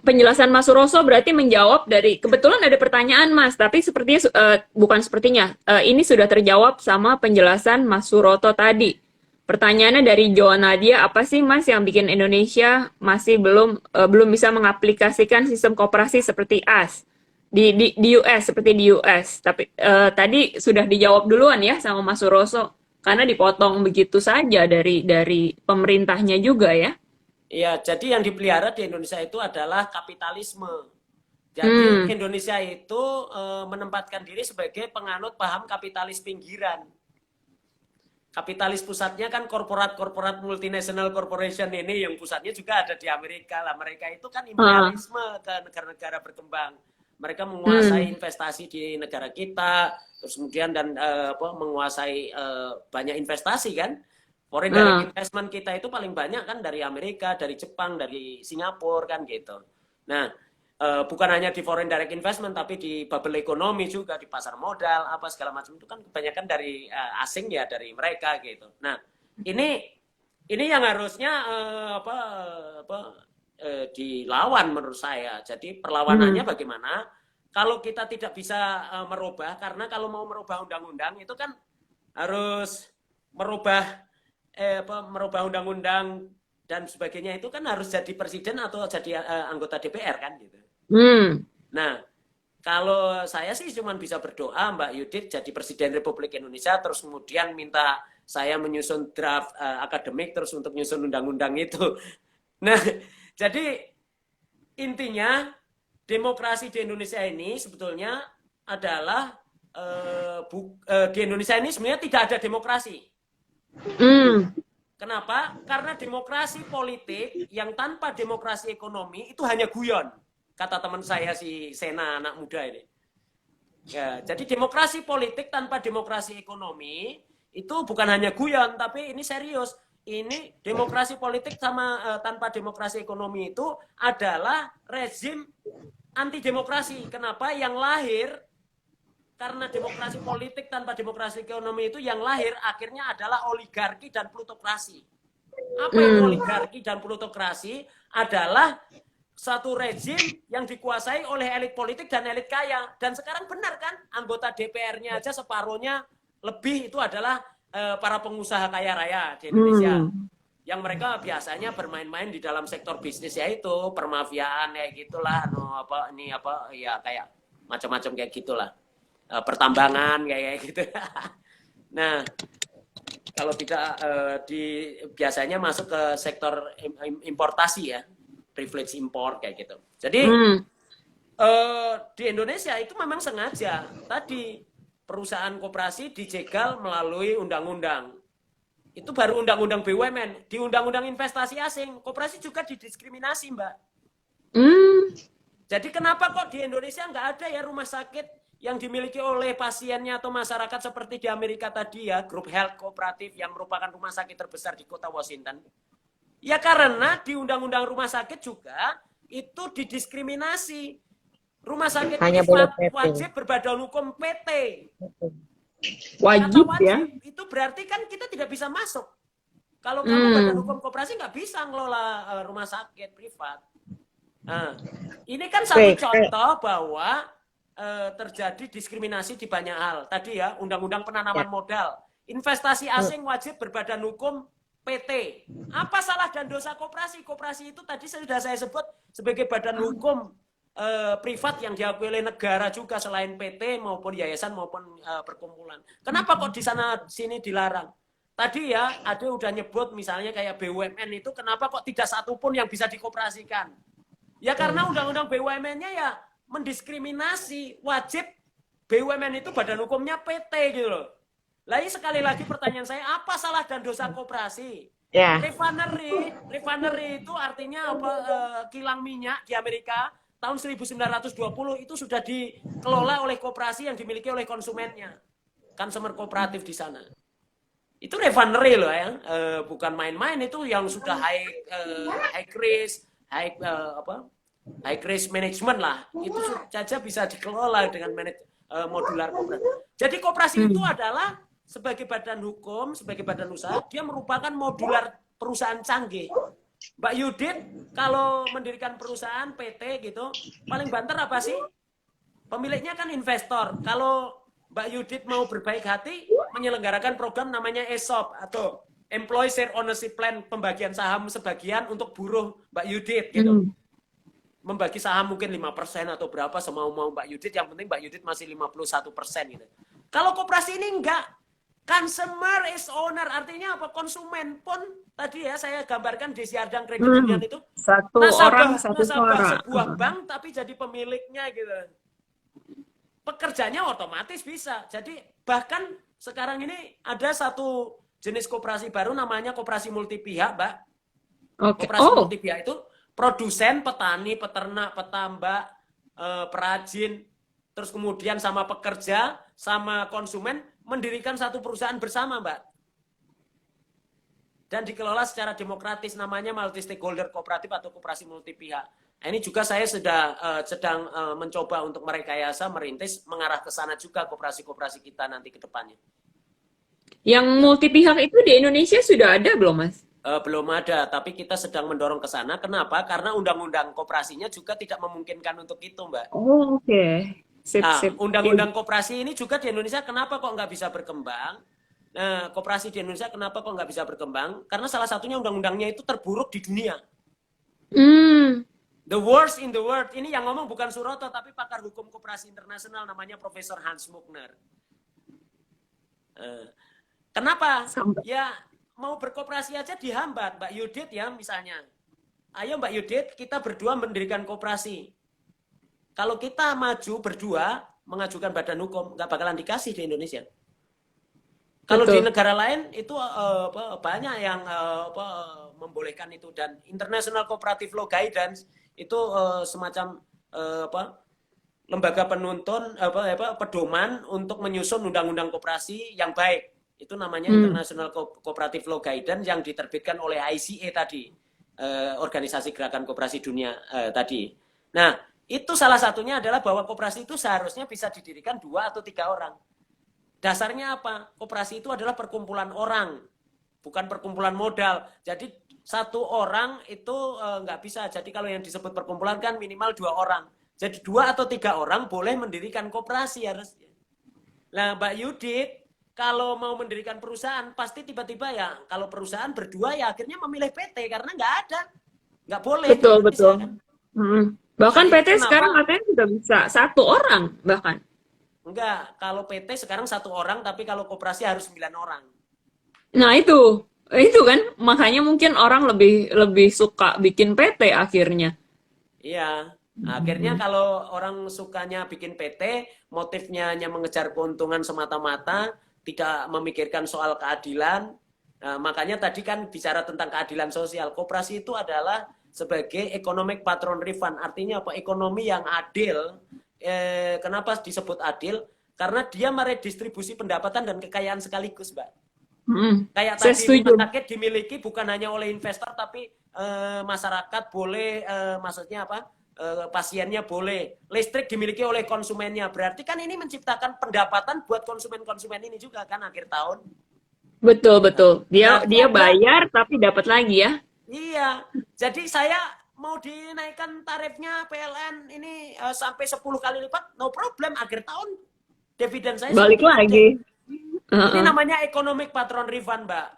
penjelasan Mas Suroso berarti menjawab dari, kebetulan ada pertanyaan Mas, tapi sepertinya bukan sepertinya, ini sudah terjawab sama penjelasan Mas Suroto tadi. Pertanyaannya dari Joan Nadia, apa sih Mas yang bikin Indonesia masih belum bisa mengaplikasikan sistem koperasi seperti US di US, seperti di US? Tapi tadi sudah dijawab duluan ya sama Mas Suroso, karena dipotong begitu saja dari pemerintahnya juga ya. Iya, jadi yang dipelihara di Indonesia itu adalah kapitalisme. Jadi Indonesia itu menempatkan diri sebagai penganut paham kapitalis pinggiran. Kapitalis pusatnya kan korporat multinational corporation ini, yang pusatnya juga ada di Amerika lah. Mereka itu kan imperialisme ke negara-negara berkembang. Mereka menguasai investasi di negara kita, terus kemudian dan menguasai banyak investasi kan. Foreign direct investment kita itu paling banyak kan dari Amerika, dari Jepang, dari Singapura kan gitu. Nah, bukan hanya di foreign direct investment, tapi di bubble ekonomi juga, di pasar modal, apa segala macam itu kan kebanyakan dari asing ya, dari mereka gitu. Nah, ini yang harusnya dilawan menurut saya. Jadi perlawanannya bagaimana? Kalau kita tidak bisa merubah, karena kalau mau merubah undang-undang itu kan harus merubah undang-undang dan sebagainya, itu kan harus jadi presiden atau jadi anggota DPR kan gitu. Nah, kalau saya sih cuma bisa berdoa Mbak Yudit jadi Presiden Republik Indonesia, terus kemudian minta saya menyusun draft akademik terus untuk menyusun undang-undang itu. Nah, jadi intinya demokrasi di Indonesia ini sebetulnya adalah di Indonesia ini sebenarnya tidak ada demokrasi. Kenapa? Karena demokrasi politik yang tanpa demokrasi ekonomi itu hanya guyon. Kata teman saya si Sena, anak muda ini. Ya, jadi demokrasi politik tanpa demokrasi ekonomi itu bukan hanya guyon, tapi ini serius. Ini demokrasi politik tanpa demokrasi ekonomi itu adalah rezim anti demokrasi. Kenapa? Yang lahir karena demokrasi politik tanpa demokrasi ekonomi itu yang lahir akhirnya adalah oligarki dan plutokrasi. Apa itu oligarki dan plutokrasi? Adalah satu rezim yang dikuasai oleh elit politik dan elit kaya. Dan sekarang benar kan, anggota DPR-nya aja separuhnya lebih itu adalah para pengusaha kaya raya di Indonesia. Yang mereka biasanya bermain-main di dalam sektor bisnis, yaitu permafiaan kayak gitulah, ya kayak macam-macam kayak gitulah. Pertambangan kayak gitu. Nah, kalau tidak biasanya masuk ke sektor importasi ya, privilege import kayak gitu. Jadi di Indonesia itu memang sengaja tadi perusahaan koperasi dijegal melalui undang-undang. Itu baru undang-undang BUMN. Di undang-undang investasi asing, koperasi juga didiskriminasi, Mbak. Hmm. Jadi kenapa kok di Indonesia nggak ada ya rumah sakit yang dimiliki oleh pasiennya atau masyarakat seperti di Amerika tadi ya, Group Health Kooperatif yang merupakan rumah sakit terbesar di kota Washington? Ya karena di undang-undang rumah sakit juga itu didiskriminasi. Rumah sakit Hanya boleh privat PT. wajib berbadan hukum PT. Kata Wajib ya. wajib itu berarti kan kita tidak bisa masuk. Kalau kamu badan hukum koperasi nggak bisa ngelola rumah sakit privat. Nah, ini kan satu contoh bahwa terjadi diskriminasi di banyak hal. Tadi ya, undang-undang penanaman modal. Investasi asing wajib berbadan hukum PT. Apa salah dan dosa koperasi? Koperasi itu tadi sudah saya sebut sebagai badan hukum privat yang diakui oleh negara juga selain PT maupun yayasan maupun perkumpulan. Kenapa kok di sana sini dilarang? Tadi ya, ada udah nyebut misalnya kayak BUMN itu kenapa kok tidak satu pun yang bisa dikoperasikan? Ya karena undang-undang BUMN-nya ya mendiskriminasi, wajib BUMN itu badan hukumnya PT gitu loh. Lalu sekali lagi pertanyaan saya, apa salah dan dosa koperasi? Ya. Refinery itu artinya apa? Kilang minyak di Amerika tahun 1920 itu sudah dikelola oleh koperasi yang dimiliki oleh konsumennya. Consumer kooperatif di sana. Itu refinery loh ya, bukan main-main, itu yang sudah high risk, high risk management lah. Itu saja bisa dikelola dengan modular koperasi. Jadi koperasi itu adalah sebagai badan hukum, sebagai badan usaha, dia merupakan modular perusahaan canggih. Mbak Yudit kalau mendirikan perusahaan PT gitu, paling banter apa sih? Pemiliknya kan investor. Kalau Mbak Yudit mau berbaik hati, menyelenggarakan program namanya ESOP atau Employee Share Ownership Plan, pembagian saham sebagian untuk buruh Mbak Yudit gitu. Membagi saham mungkin 5% atau berapa semau-mau Mbak Yudit, yang penting Mbak Yudit masih 51% gitu. Kalau koperasi ini enggak, consumer is owner, artinya apa? Konsumen pun tadi ya saya gambarkan Desi Ardang Credit Union itu Satu orang satu suara. sebuah bank tapi jadi pemiliknya gitu. Pekerjanya otomatis bisa. Jadi bahkan sekarang ini ada satu jenis koperasi baru namanya koperasi multipihak, Mbak. Oke. Koperasi multipihak itu produsen, petani, peternak, petambak, perajin, terus kemudian sama pekerja, sama konsumen mendirikan satu perusahaan bersama, Mbak. Dan dikelola secara demokratis, namanya multi stakeholder kooperatif atau koperasi multipihak. Nah, ini juga saya sedang mencoba untuk merekayasa, merintis, mengarah ke sana juga koperasi-koperasi kita nanti ke depannya. Yang multi pihak itu di Indonesia sudah ada belum, Mas? Belum ada, tapi kita sedang mendorong ke sana. Kenapa? Karena undang-undang koperasinya juga tidak memungkinkan untuk itu, Mbak. Oh, oke. Sip, Nah, sip. undang-undang koperasi ini juga di Indonesia kenapa kok nggak bisa berkembang? Nah, koperasi di Indonesia kenapa kok nggak bisa berkembang? Karena salah satunya undang-undangnya itu terburuk di dunia. The worst in the world. Ini yang ngomong bukan Suroto, tapi pakar hukum koperasi internasional namanya Profesor Hans Muckner. Kenapa? Ya, mau berkoperasi aja dihambat. Mbak Yudit ya misalnya. Ayo Mbak Yudit, kita berdua mendirikan koperasi. Kalau kita maju berdua, mengajukan badan hukum, nggak bakalan dikasih di Indonesia. Kalau di negara lain itu banyak yang membolehkan itu, dan International Cooperative Law Guidance itu semacam lembaga penuntun pedoman untuk menyusun undang-undang koperasi yang baik. Itu namanya International Cooperative Law Guidance yang diterbitkan oleh ICA tadi, Organisasi Gerakan Koperasi Dunia tadi. Nah, itu salah satunya adalah bahwa koperasi itu seharusnya bisa didirikan 2 atau 3 orang. Dasarnya apa? Koperasi itu adalah perkumpulan orang, bukan perkumpulan modal. Jadi satu orang itu nggak bisa. Jadi kalau yang disebut perkumpulan kan minimal 2 orang. Jadi 2 atau 3 orang boleh mendirikan koperasi harusnya. Nah, Mbak Yudit, kalau mau mendirikan perusahaan, pasti tiba-tiba ya, kalau perusahaan berdua ya akhirnya memilih PT karena nggak ada. Nggak boleh. Betul, betul. Kan? Bahkan Jadi PT kenapa? sekarang katanya sudah bisa 1 orang bahkan. Enggak, kalau PT sekarang 1 orang, tapi kalau koperasi harus 9 orang. Nah itu kan makanya mungkin orang lebih suka bikin PT akhirnya. Iya, akhirnya kalau orang sukanya bikin PT, motifnya hanya mengejar keuntungan semata-mata, tidak memikirkan soal keadilan. Nah, makanya tadi kan bicara tentang keadilan sosial. Koperasi itu adalah sebagai economic patron refund. Artinya apa? Ekonomi yang adil. Kenapa disebut adil? Karena dia meredistribusi pendapatan dan kekayaan sekaligus, Mbak. Kayak Saya tadi setuju. rumah sakit dimiliki bukan hanya oleh investor, tapi masyarakat boleh, maksudnya apa? Pasiennya boleh. Listrik dimiliki oleh konsumennya. Berarti kan ini menciptakan pendapatan buat konsumen-konsumen ini juga kan akhir tahun. Betul, betul. Dia Berarti ada, bayar tapi dapat lagi ya. iya. Jadi saya mau dinaikkan tarifnya PLN ini sampai 10 kali lipat, no problem. Akhir tahun dividen saya Balik semakin gede. lagi. Ini Heeh. namanya economic patron refund, Mbak.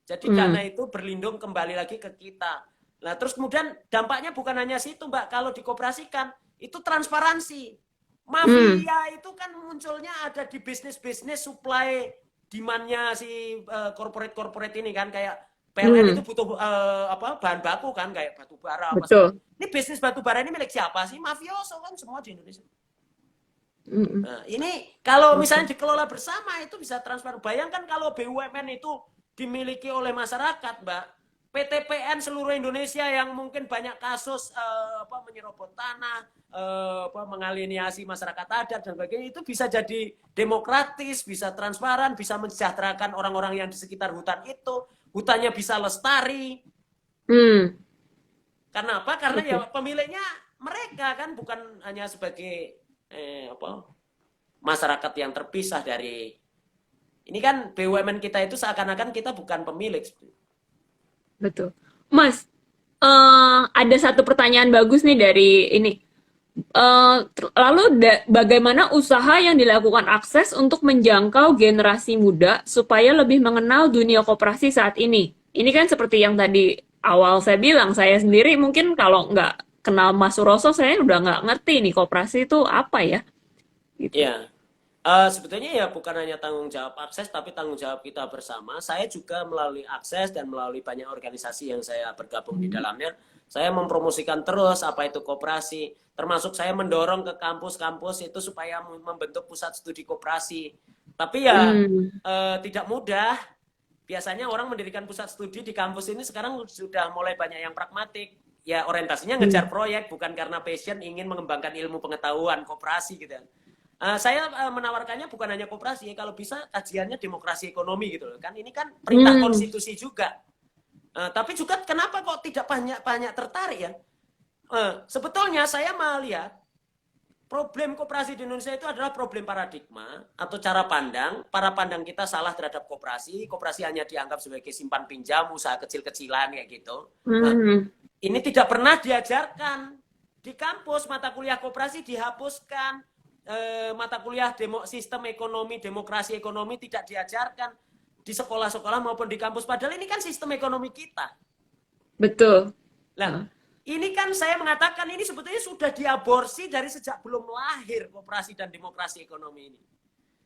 Jadi dana itu berlindung kembali lagi ke kita. Nah, terus kemudian dampaknya bukan hanya situ, Mbak. Kalau dikoperasikan, itu transparansi. Mafia itu kan munculnya ada di bisnis-bisnis supply demand-nya si corporate-corporate ini kan, kayak PLN itu butuh bahan baku kan, kayak batu bara apa segala. Betul. Ini bisnis batu bara ini milik siapa sih? Mafioso kan semua di Indonesia. Nah, ini kalau misalnya dikelola bersama itu bisa transparan. Bayangkan kalau BUMN itu dimiliki oleh masyarakat, Mbak. PTPN seluruh Indonesia yang mungkin banyak kasus menyerobot tanah, mengaliniasi masyarakat adat dan sebagainya, itu bisa jadi demokratis, bisa transparan, bisa mensejahterakan orang-orang yang di sekitar hutan itu. Hutannya bisa lestari. Karena apa? Karena ya pemiliknya mereka kan, bukan hanya sebagai masyarakat yang terpisah dari ini kan. BUMN kita itu seakan-akan kita bukan pemilik. Betul. Mas, ada satu pertanyaan bagus nih dari ini. Lalu bagaimana usaha yang dilakukan Akses untuk menjangkau generasi muda supaya lebih mengenal dunia koperasi saat ini? Ini kan seperti yang tadi awal saya bilang, saya sendiri mungkin kalau nggak kenal Mas Suroso, saya udah nggak ngerti nih koperasi itu apa ya. Gitu. Ya, sebetulnya ya bukan hanya tanggung jawab Akses, tapi tanggung jawab kita bersama. Saya juga melalui Akses dan melalui banyak organisasi yang saya bergabung di dalamnya, saya mempromosikan terus apa itu koperasi. Termasuk saya mendorong ke kampus-kampus itu supaya membentuk pusat studi koperasi. Tapi ya tidak mudah. Biasanya orang mendirikan pusat studi di kampus ini sekarang sudah mulai banyak yang pragmatik. Ya orientasinya ngejar proyek, bukan karena passion ingin mengembangkan ilmu pengetahuan koperasi gitu. Saya menawarkannya bukan hanya koperasi, kalau bisa kajiannya demokrasi ekonomi gitu loh. Kan ini kan perintah konstitusi juga. Tapi juga kenapa kok tidak banyak tertarik ya? Sebetulnya saya melihat problem koperasi di Indonesia itu adalah problem paradigma atau cara pandang. Para pandang kita salah terhadap koperasi. Koperasi hanya dianggap sebagai simpan pinjam, usaha kecil-kecilan kayak gitu. Ini tidak pernah diajarkan di kampus. Mata kuliah koperasi dihapuskan. Mata kuliah sistem ekonomi, demokrasi ekonomi tidak diajarkan di sekolah-sekolah maupun di kampus. Padahal ini kan sistem ekonomi kita. Betul. Nah, ini kan saya mengatakan ini sebetulnya sudah diaborsi dari sejak belum lahir koperasi dan demokrasi ekonomi ini.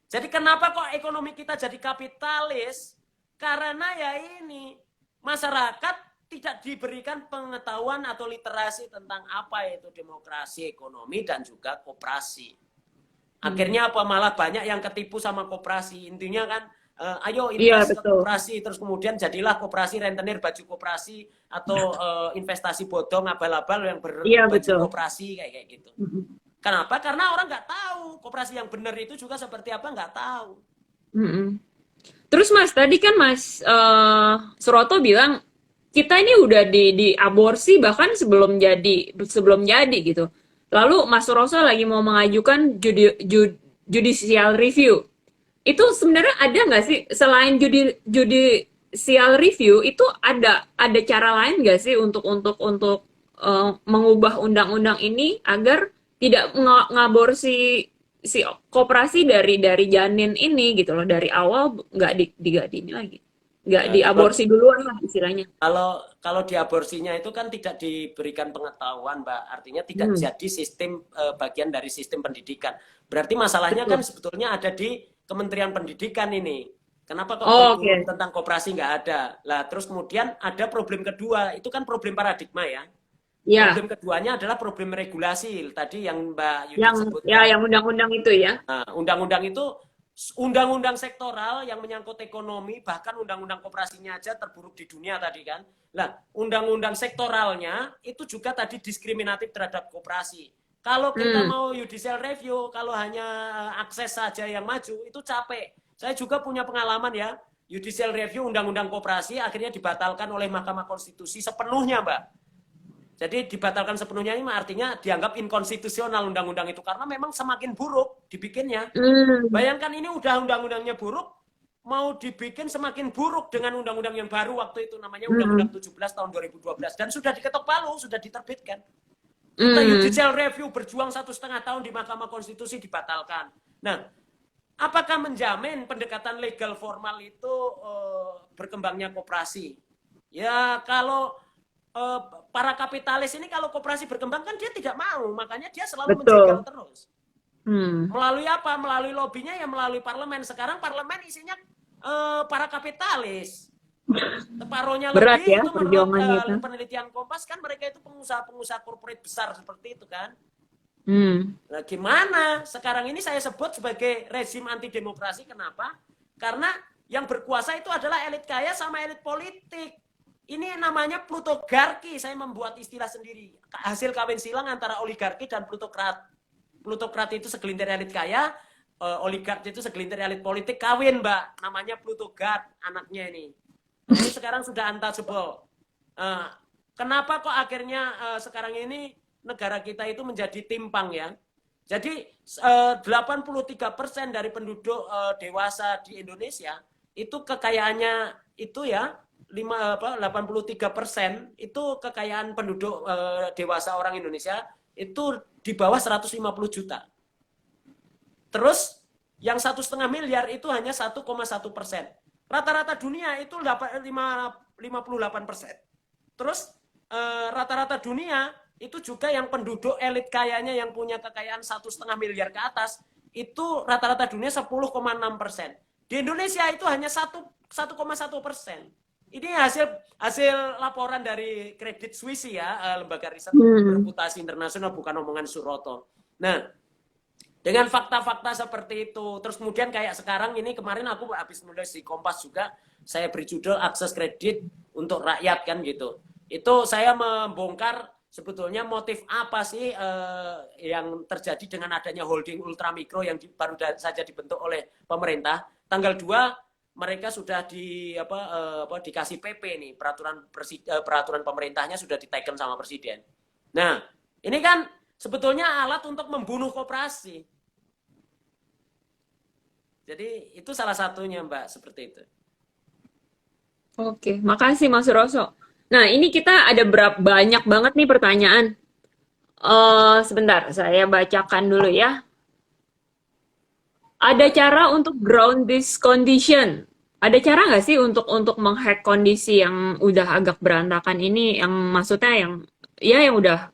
Jadi kenapa kok ekonomi kita jadi kapitalis? Karena ya ini, masyarakat tidak diberikan pengetahuan atau literasi tentang apa itu demokrasi ekonomi dan juga koperasi. Akhirnya apa, malah banyak yang ketipu sama koperasi. Intinya kan ayo investasi ke koperasi, terus kemudian jadilah koperasi rentenir baju koperasi atau investasi bodong abal-abal yang berbaju koperasi kayak gitu. Kenapa? Karena orang nggak tahu koperasi yang benar itu juga seperti apa, nggak tahu. Terus Mas, tadi kan Mas Suroto bilang kita ini udah diaborsi bahkan sebelum jadi gitu. Lalu Mas Suroso lagi mau mengajukan judicial review. Itu sebenarnya ada nggak sih selain judicial review itu ada cara lain nggak sih untuk mengubah undang-undang ini agar tidak ngaborsi si koperasi dari janin ini gitu loh, dari awal nggak ini lagi. Nggak diaborsi duluan lah istilahnya. Kalau diaborsinya itu kan tidak diberikan pengetahuan, Mbak. Artinya tidak jadi sistem bagian dari sistem pendidikan. Berarti masalahnya kan sebetulnya ada di Kementerian Pendidikan ini. Kenapa kok tentang koperasi nggak ada? Lah terus kemudian ada problem kedua, itu kan problem paradigma ya. Problem keduanya adalah problem regulasi. Tadi yang Mbak Yudi sebut. Yang undang-undang itu ya. Nah, undang-undang itu undang-undang sektoral yang menyangkut ekonomi, bahkan undang-undang koperasinya aja terburuk di dunia tadi kan. Nah, undang-undang sektoralnya itu juga tadi diskriminatif terhadap koperasi. Kalau kita mau judicial review, kalau hanya akses saja yang maju, itu capek. Saya juga punya pengalaman ya, judicial review undang-undang koperasi akhirnya dibatalkan oleh Mahkamah Konstitusi sepenuhnya, Mbak. Jadi dibatalkan sepenuhnya ini artinya dianggap inkonstitusional undang-undang itu karena memang semakin buruk dibikinnya. Bayangkan ini udah undang-undangnya buruk, mau dibikin semakin buruk dengan undang-undang yang baru waktu itu namanya Undang-Undang 17 tahun 2012 dan sudah diketok palu, sudah diterbitkan. Kita judicial review berjuang 1,5 tahun di Mahkamah Konstitusi dibatalkan. Nah, apakah menjamin pendekatan legal formal itu berkembangnya koperasi? Ya kalau para kapitalis ini kalau koperasi berkembang kan dia tidak mau, makanya dia selalu menjegal terus. Melalui apa? Melalui lobbynya ya melalui parlemen. Sekarang parlemen isinya para kapitalis. Separuhnya Berat lebih ya itu menurut penelitian Kompas kan mereka itu pengusaha-pengusaha korporat besar seperti itu kan. Nah, gimana? Sekarang ini saya sebut sebagai rezim anti demokrasi. Kenapa? Karena yang berkuasa itu adalah elit kaya sama elit politik. Ini namanya plutogarki. Saya membuat istilah sendiri. Hasil kawin silang antara oligarki dan plutokrat. Plutokrat itu segelintir elit kaya, oligarki itu segelintir elit politik kawin, Mbak. Namanya plutokrat anaknya ini. Nah, ini sekarang sudah untouchable. Kenapa kok akhirnya sekarang ini negara kita itu menjadi timpang ya? Jadi 83% dari penduduk dewasa di Indonesia itu kekayaannya itu ya 83% itu kekayaan penduduk dewasa orang Indonesia itu di bawah 150 juta. Terus yang 1,5 miliar itu hanya 1,1%. Rata-rata dunia itu 58%. Terus rata-rata dunia itu juga yang penduduk elit kayanya yang punya kekayaan 1,5 miliar ke atas itu rata-rata dunia 10,6%. Di Indonesia itu hanya 1,1%. Ini hasil laporan dari Credit Suisse ya, lembaga riset reputasi internasional, bukan omongan Suroto. Nah, dengan fakta-fakta seperti itu, terus kemudian kayak sekarang ini kemarin aku habis nulis di Kompas juga, saya beri judul akses kredit untuk rakyat kan gitu. Itu saya membongkar sebetulnya motif apa sih yang terjadi dengan adanya holding ultramikro yang baru saja dibentuk oleh pemerintah. Tanggal 2 mereka sudah dikasih PP nih, peraturan pemerintahnya sudah diteken sama presiden. Nah, ini kan sebetulnya alat untuk membunuh koperasi. Jadi itu salah satunya, Mbak, seperti itu. Oke, makasih Mas Roso. Nah, ini kita ada banyak banget nih pertanyaan. Sebentar, saya bacakan dulu ya. Ada cara untuk ground this condition. Ada cara nggak sih untuk menghack kondisi yang udah agak berantakan ini, yang maksudnya yang udah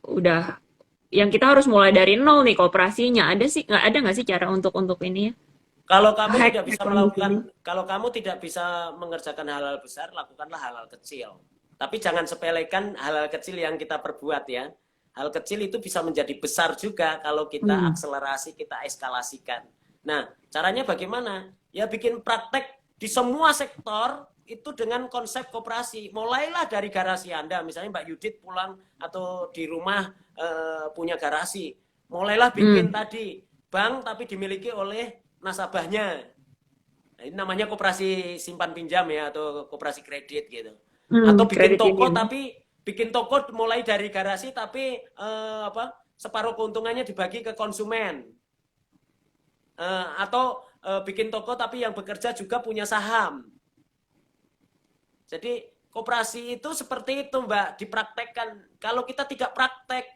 yang kita harus mulai dari nol nih kooperasinya. Ada nggak sih cara untuk ini ya? Kalau kamu tidak bisa melakukan, kalau kamu tidak bisa mengerjakan hal-hal besar, lakukanlah hal-hal kecil. Tapi jangan sepelekan hal-hal kecil yang kita perbuat ya. Hal kecil itu bisa menjadi besar juga kalau kita akselerasi, kita eskalasikan. Nah, caranya bagaimana? Ya bikin praktek di semua sektor itu dengan konsep koperasi. Mulailah dari garasi Anda. Misalnya Mbak Yudit pulang atau di rumah punya garasi. Mulailah bikin tadi bank tapi dimiliki oleh nasabahnya. Nah, ini namanya koperasi simpan pinjam ya atau koperasi kredit gitu. Atau bikin toko tapi bikin toko mulai dari garasi tapi separuh keuntungannya dibagi ke konsumen. Atau bikin toko tapi yang bekerja juga punya saham. Jadi koperasi itu seperti itu, Mbak, dipraktekkan. Kalau kita tidak praktek,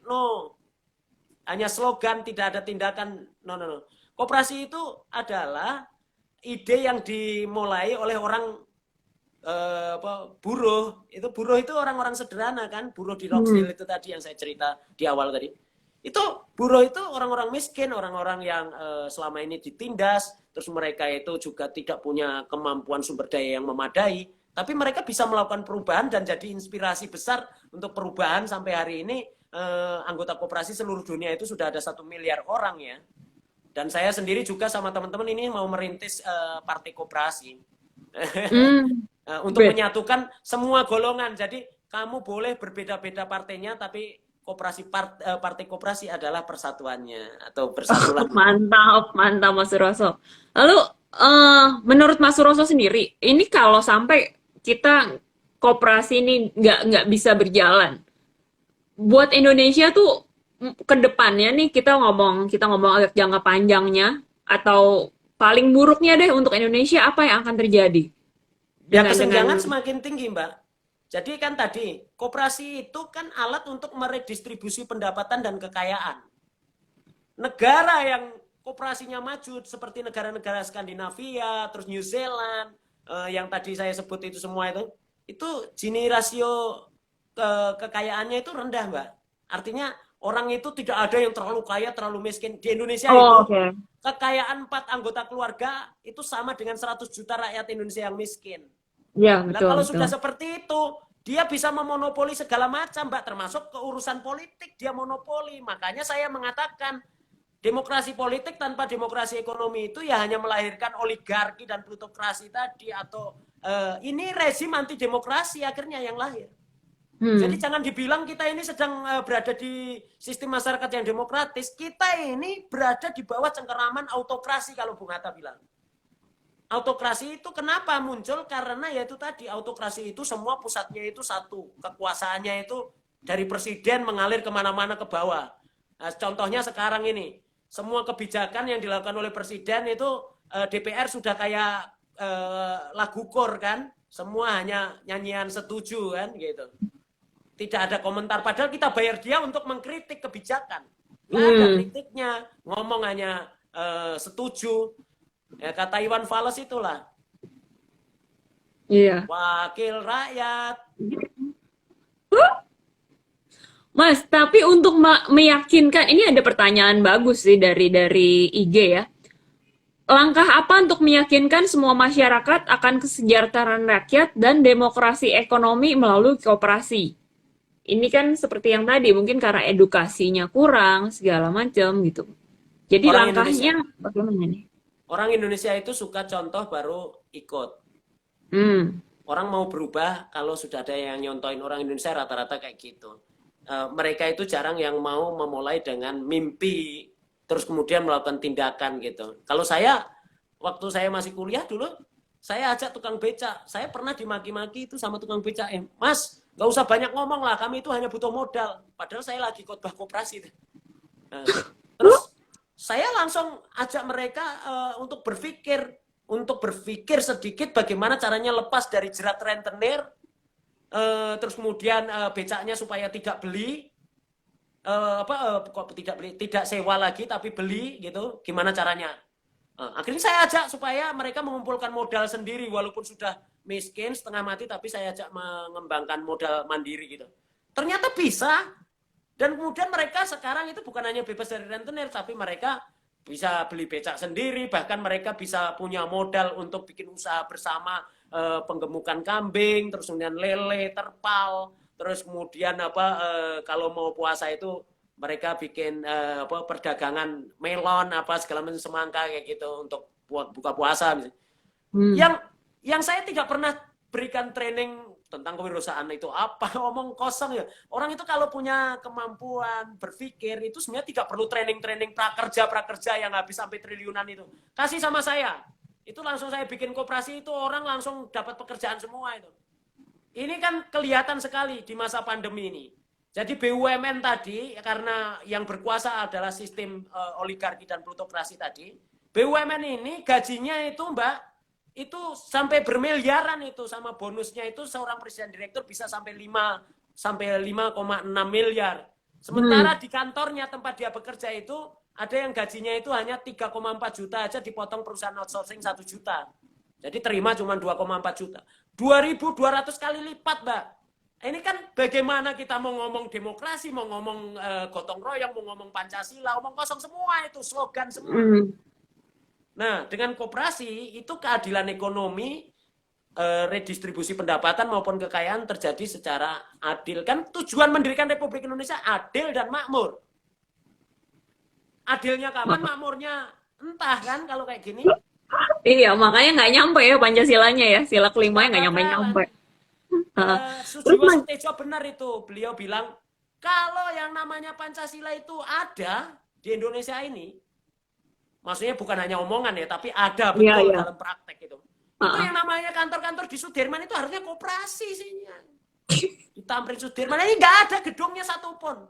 hanya slogan, tidak ada tindakan, no. Koperasi itu adalah ide yang dimulai oleh orang buruh. Buruh itu orang-orang sederhana kan, buruh di Rockville itu tadi yang saya cerita di awal tadi. Itu buruh itu orang-orang miskin, orang-orang yang selama ini ditindas, terus mereka itu juga tidak punya kemampuan sumber daya yang memadai, tapi mereka bisa melakukan perubahan dan jadi inspirasi besar untuk perubahan sampai hari ini anggota koperasi seluruh dunia itu sudah ada 1 miliar orang ya. Dan saya sendiri juga sama teman-teman ini mau merintis partai koperasi. Hmm, Untuk great. menyatukan semua golongan. Jadi kamu boleh berbeda-beda partainya, tapi partai koperasi adalah persatuannya atau bersatulah. Mantap, mantap Mas Suroso. Lalu, menurut Mas Suroso sendiri, ini kalau sampai kita koperasi ini nggak bisa berjalan, buat Indonesia tuh ke depannya nih kita ngomong agak jangka panjangnya atau paling buruknya deh untuk Indonesia apa yang akan terjadi Ya dengan kesenjangan semakin tinggi, Mbak. Jadi kan tadi, koperasi itu kan alat untuk meredistribusi pendapatan dan kekayaan. Negara yang koperasinya maju seperti negara-negara Skandinavia, terus New Zealand, yang tadi saya sebut itu semua itu Gini rasio kekayaannya itu rendah, Mbak. Artinya orang itu tidak ada yang terlalu kaya, terlalu miskin. Di Indonesia itu Oh, oke. kekayaan 4 anggota keluarga itu sama dengan 100 juta rakyat Indonesia yang miskin. Ya, Nah, betul, kalau betul. sudah seperti itu, dia bisa memonopoli segala macam, Mbak, termasuk keurusan politik dia monopoli. Makanya saya mengatakan demokrasi politik tanpa demokrasi ekonomi itu ya hanya melahirkan oligarki dan plutokrasi tadi, atau ini rezim anti demokrasi akhirnya yang lahir. Jadi jangan dibilang kita ini sedang berada di sistem masyarakat yang demokratis. Kita ini berada di bawah cengkeraman autokrasi kalau Bung Hatta bilang. Autokrasi itu kenapa muncul? Karena yaitu tadi, autokrasi itu semua pusatnya itu satu. Kekuasaannya itu dari presiden mengalir kemana-mana ke bawah. Nah, contohnya sekarang ini, semua kebijakan yang dilakukan oleh presiden itu DPR sudah kayak lagu kor kan. Semua hanya nyanyian setuju kan gitu. Tidak ada komentar. Padahal kita bayar dia untuk mengkritik kebijakan. Nggak ada kritiknya. Ngomong hanya setuju. Ya, kata Iwan Fals itulah. Iya. Wakil rakyat. Mas, tapi untuk meyakinkan, ini ada pertanyaan bagus sih dari IG ya. Langkah apa untuk meyakinkan semua masyarakat akan kesejahteraan rakyat dan demokrasi ekonomi melalui kooperasi? Ini kan seperti yang tadi, mungkin karena edukasinya kurang, segala macam gitu. Jadi Orang Indonesia. langkahnya bagaimana nih? Orang Indonesia itu suka contoh baru ikut. Hmm, Orang mau berubah kalau sudah ada yang nyontoin. Orang Indonesia rata-rata kayak gitu. Mereka itu jarang yang mau memulai dengan mimpi, terus kemudian melakukan tindakan gitu. Kalau saya, waktu saya masih kuliah dulu, saya ajak tukang beca. Saya pernah dimaki-maki itu sama tukang beca. Mas, gak usah banyak ngomong lah, kami itu hanya butuh modal. Padahal saya lagi khotbah koperasi. Nah, terus saya langsung ajak mereka untuk berpikir sedikit bagaimana caranya lepas dari jerat rentenir, terus kemudian becaknya supaya tidak beli, tidak sewa lagi tapi beli gitu, gimana caranya? Akhirnya saya ajak supaya mereka mengumpulkan modal sendiri walaupun sudah miskin setengah mati, tapi saya ajak mengembangkan modal mandiri gitu. Ternyata bisa. Dan kemudian mereka sekarang itu bukan hanya bebas dari rentenir, tapi mereka bisa beli becak sendiri, bahkan mereka bisa punya modal untuk bikin usaha bersama, penggemukan kambing, terus kemudian lele, terpal, terus kemudian kalau mau puasa itu mereka bikin perdagangan melon segala macam, semangka kayak gitu untuk buka puasa. Yang saya tidak pernah berikan training tentang kewirausahaan itu apa, omong kosong ya. Orang itu kalau punya kemampuan berpikir itu sebenarnya tidak perlu training prakerja yang habis sampai triliunan itu. Kasih sama saya. Itu langsung saya bikin koperasi itu, orang langsung dapat pekerjaan semua itu. Ini kan kelihatan sekali di masa pandemi ini. Jadi BUMN tadi, karena yang berkuasa adalah sistem oligarki dan plutokrasi tadi, BUMN ini gajinya itu Mbak, itu sampai bermiliaran itu, sama bonusnya itu seorang presiden direktur bisa sampai 5,6 miliar. Sementara di kantornya tempat dia bekerja itu ada yang gajinya itu hanya 3,4 juta aja, dipotong perusahaan outsourcing 1 juta. Jadi terima cuma 2,4 juta. 2.200 kali lipat, Mbak. Ini kan bagaimana kita mau ngomong demokrasi, mau ngomong gotong royong, mau ngomong Pancasila, omong kosong semua itu, slogan semua. Nah, dengan koperasi itu keadilan ekonomi, redistribusi pendapatan maupun kekayaan terjadi secara adil. Kan tujuan mendirikan Republik Indonesia adil dan makmur. Adilnya kapan, makmurnya Entah kan kalau kayak gini. Iya, makanya nggak nyampe ya Pancasilanya ya. Sila kelimanya Nggak nggak bakalan. nyampe-nyampe. Heeh. Terus Sujiwo Mas, Sutejo benar itu. Beliau bilang, kalau yang namanya Pancasila itu ada di Indonesia ini, maksudnya bukan hanya omongan ya, tapi ada iya betul iya. dalam praktek itu. Itu Heeh. yang namanya kantor-kantor di Sudirman itu harusnya koperasi sih. Di Tamrin Sudirman ini nggak ada gedungnya satupun.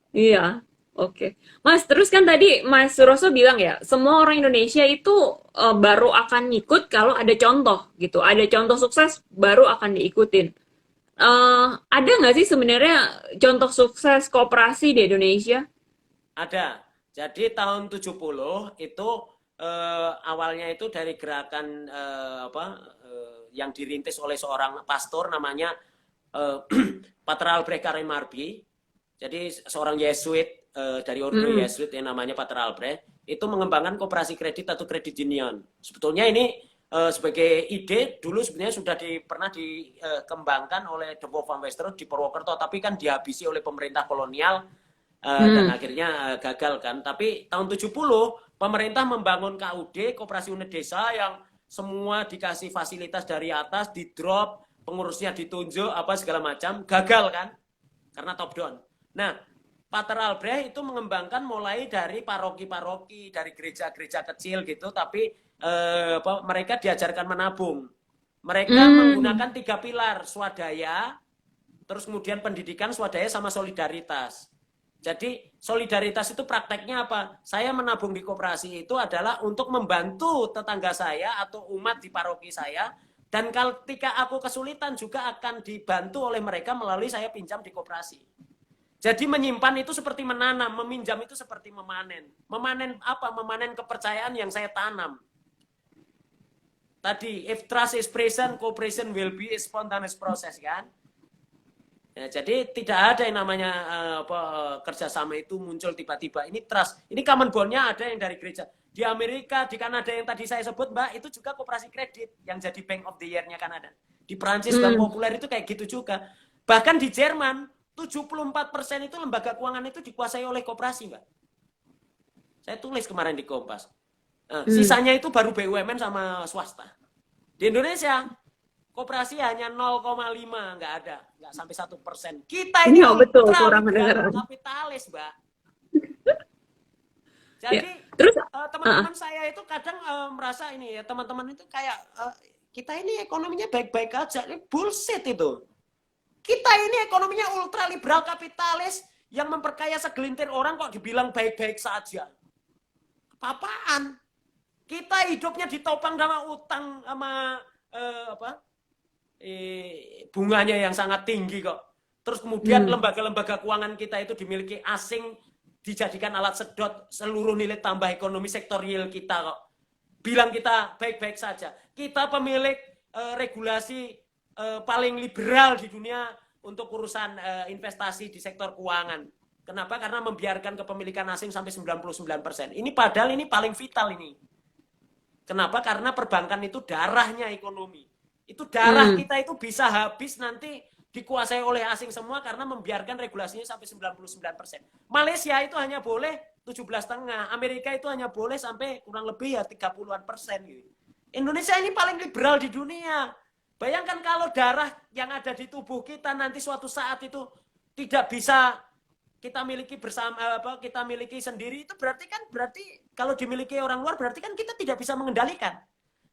Iya, oke. Mas, terus kan tadi Mas Suroso bilang ya, semua orang Indonesia itu baru akan ngikut kalau ada contoh gitu. Ada contoh sukses baru akan diikutin. Ada nggak sih sebenarnya contoh sukses koperasi di Indonesia? Ada. Jadi tahun 70 itu awalnya itu dari gerakan yang dirintis oleh seorang pastor namanya Pater Albrecht Karimarbi. Jadi seorang Yesuit dari ordo Hmm. Yesuit yang namanya Pater Albrecht itu mengembangkan koperasi kredit atau kredit union. Sebetulnya ini sebagai ide dulu sebenarnya sudah pernah dikembangkan oleh De Wolf van Westerhout di Purwokerto, tapi kan dihabisi oleh pemerintah kolonial dan Hmm. akhirnya gagal kan. Tapi tahun 70 pemerintah membangun KUD, Koperasi Unit Desa, yang semua dikasih fasilitas dari atas, di drop, pengurusnya ditunjuk, apa segala macam, gagal kan? Karena top down. Nah, Pater Albrecht itu mengembangkan mulai dari paroki-paroki, dari gereja-gereja kecil gitu, tapi mereka diajarkan menabung. Mereka Hmm. menggunakan 3 pilar, swadaya, terus kemudian pendidikan, swadaya, sama solidaritas. Jadi solidaritas itu prakteknya apa? Saya menabung di koperasi itu adalah untuk membantu tetangga saya atau umat di paroki saya, dan ketika aku kesulitan juga akan dibantu oleh mereka melalui saya pinjam di koperasi. Jadi menyimpan itu seperti menanam, meminjam itu seperti memanen. Memanen apa? Memanen kepercayaan yang saya tanam. Tadi, if trust is present, cooperation will be a spontaneous process kan? Ya, jadi tidak ada yang namanya kerjasama itu muncul tiba-tiba. Ini trust. Ini common bond-nya ada yang dari gereja. Di Amerika, di Kanada yang tadi saya sebut, Mbak, itu juga koperasi kredit yang jadi Bank of the Year-nya Kanada. Di Perancis, Bank Hmm. Populer itu kayak gitu juga. Bahkan di Jerman, 74% itu lembaga keuangan itu dikuasai oleh koperasi, Mbak. Saya tulis kemarin di Kompas. Hmm. Sisanya itu baru BUMN sama swasta. Di Indonesia, koperasi hanya 0,5, nggak ada, nggak sampai 1%. Kita ini Iya betul, ultra kurang liberal kedengeran. kapitalis, Mbak. Ya. Jadi Terus, teman-teman saya itu kadang merasa ini ya, teman-teman itu kayak kita ini ekonominya baik-baik aja. Ini bullshit itu. Kita ini ekonominya ultra liberal kapitalis yang memperkaya segelintir orang kok dibilang baik-baik saja. Apaan? Kita hidupnya ditopang sama utang sama bunganya yang sangat tinggi kok. Terus kemudian hmm. lembaga-lembaga keuangan kita itu dimiliki asing, dijadikan alat sedot seluruh nilai tambah ekonomi sektorial kita kok. Bilang kita baik-baik saja. Kita pemilik regulasi paling liberal di dunia untuk urusan investasi di sektor keuangan. Kenapa? Karena membiarkan kepemilikan asing sampai 99%. Ini padahal ini paling vital ini. Kenapa? Karena perbankan itu darahnya ekonomi. Itu darah Hmm. kita itu bisa habis nanti dikuasai oleh asing semua karena membiarkan regulasinya sampai 99%. Malaysia itu hanya boleh 17,5, Amerika itu hanya boleh sampai kurang lebih ya 30-an%. Gitu. Indonesia ini paling liberal di dunia. Bayangkan kalau darah yang ada di tubuh kita nanti suatu saat itu tidak bisa kita miliki bersama, kita miliki sendiri, itu berarti kalau dimiliki orang luar berarti kan kita tidak bisa mengendalikan.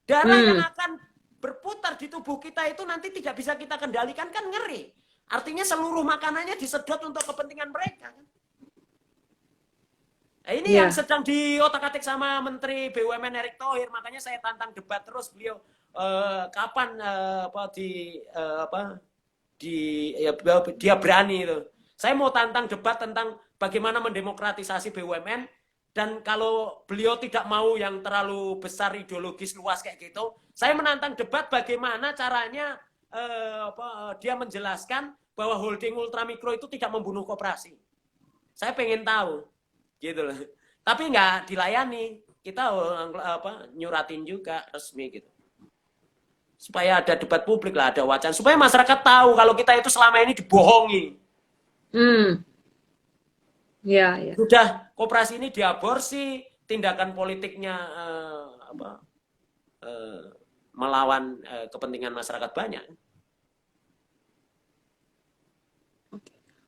Darah yang Hmm. akan berputar di tubuh kita itu nanti tidak bisa kita kendalikan, kan ngeri. Artinya seluruh makanannya disedot untuk kepentingan mereka. Nah, ini yang Ya. sedang diotak-atik sama Menteri BUMN Erick Thohir, makanya saya tantang debat terus beliau kapan dia berani itu. Saya mau tantang debat tentang bagaimana mendemokratisasi BUMN, dan kalau beliau tidak mau yang terlalu besar ideologis luas kayak gitu, saya menantang debat bagaimana caranya dia menjelaskan bahwa holding ultramikro itu tidak membunuh koperasi. Saya pengen tahu, gitu loh. Tapi nggak dilayani, kita nyuratin juga resmi gitu. Supaya ada debat publik lah, ada wacana, supaya masyarakat tahu kalau kita itu selama ini dibohongi. Hmm. Ya, ya. Sudah koperasi ini diaborsi, tindakan politiknya melawan kepentingan masyarakat banyak.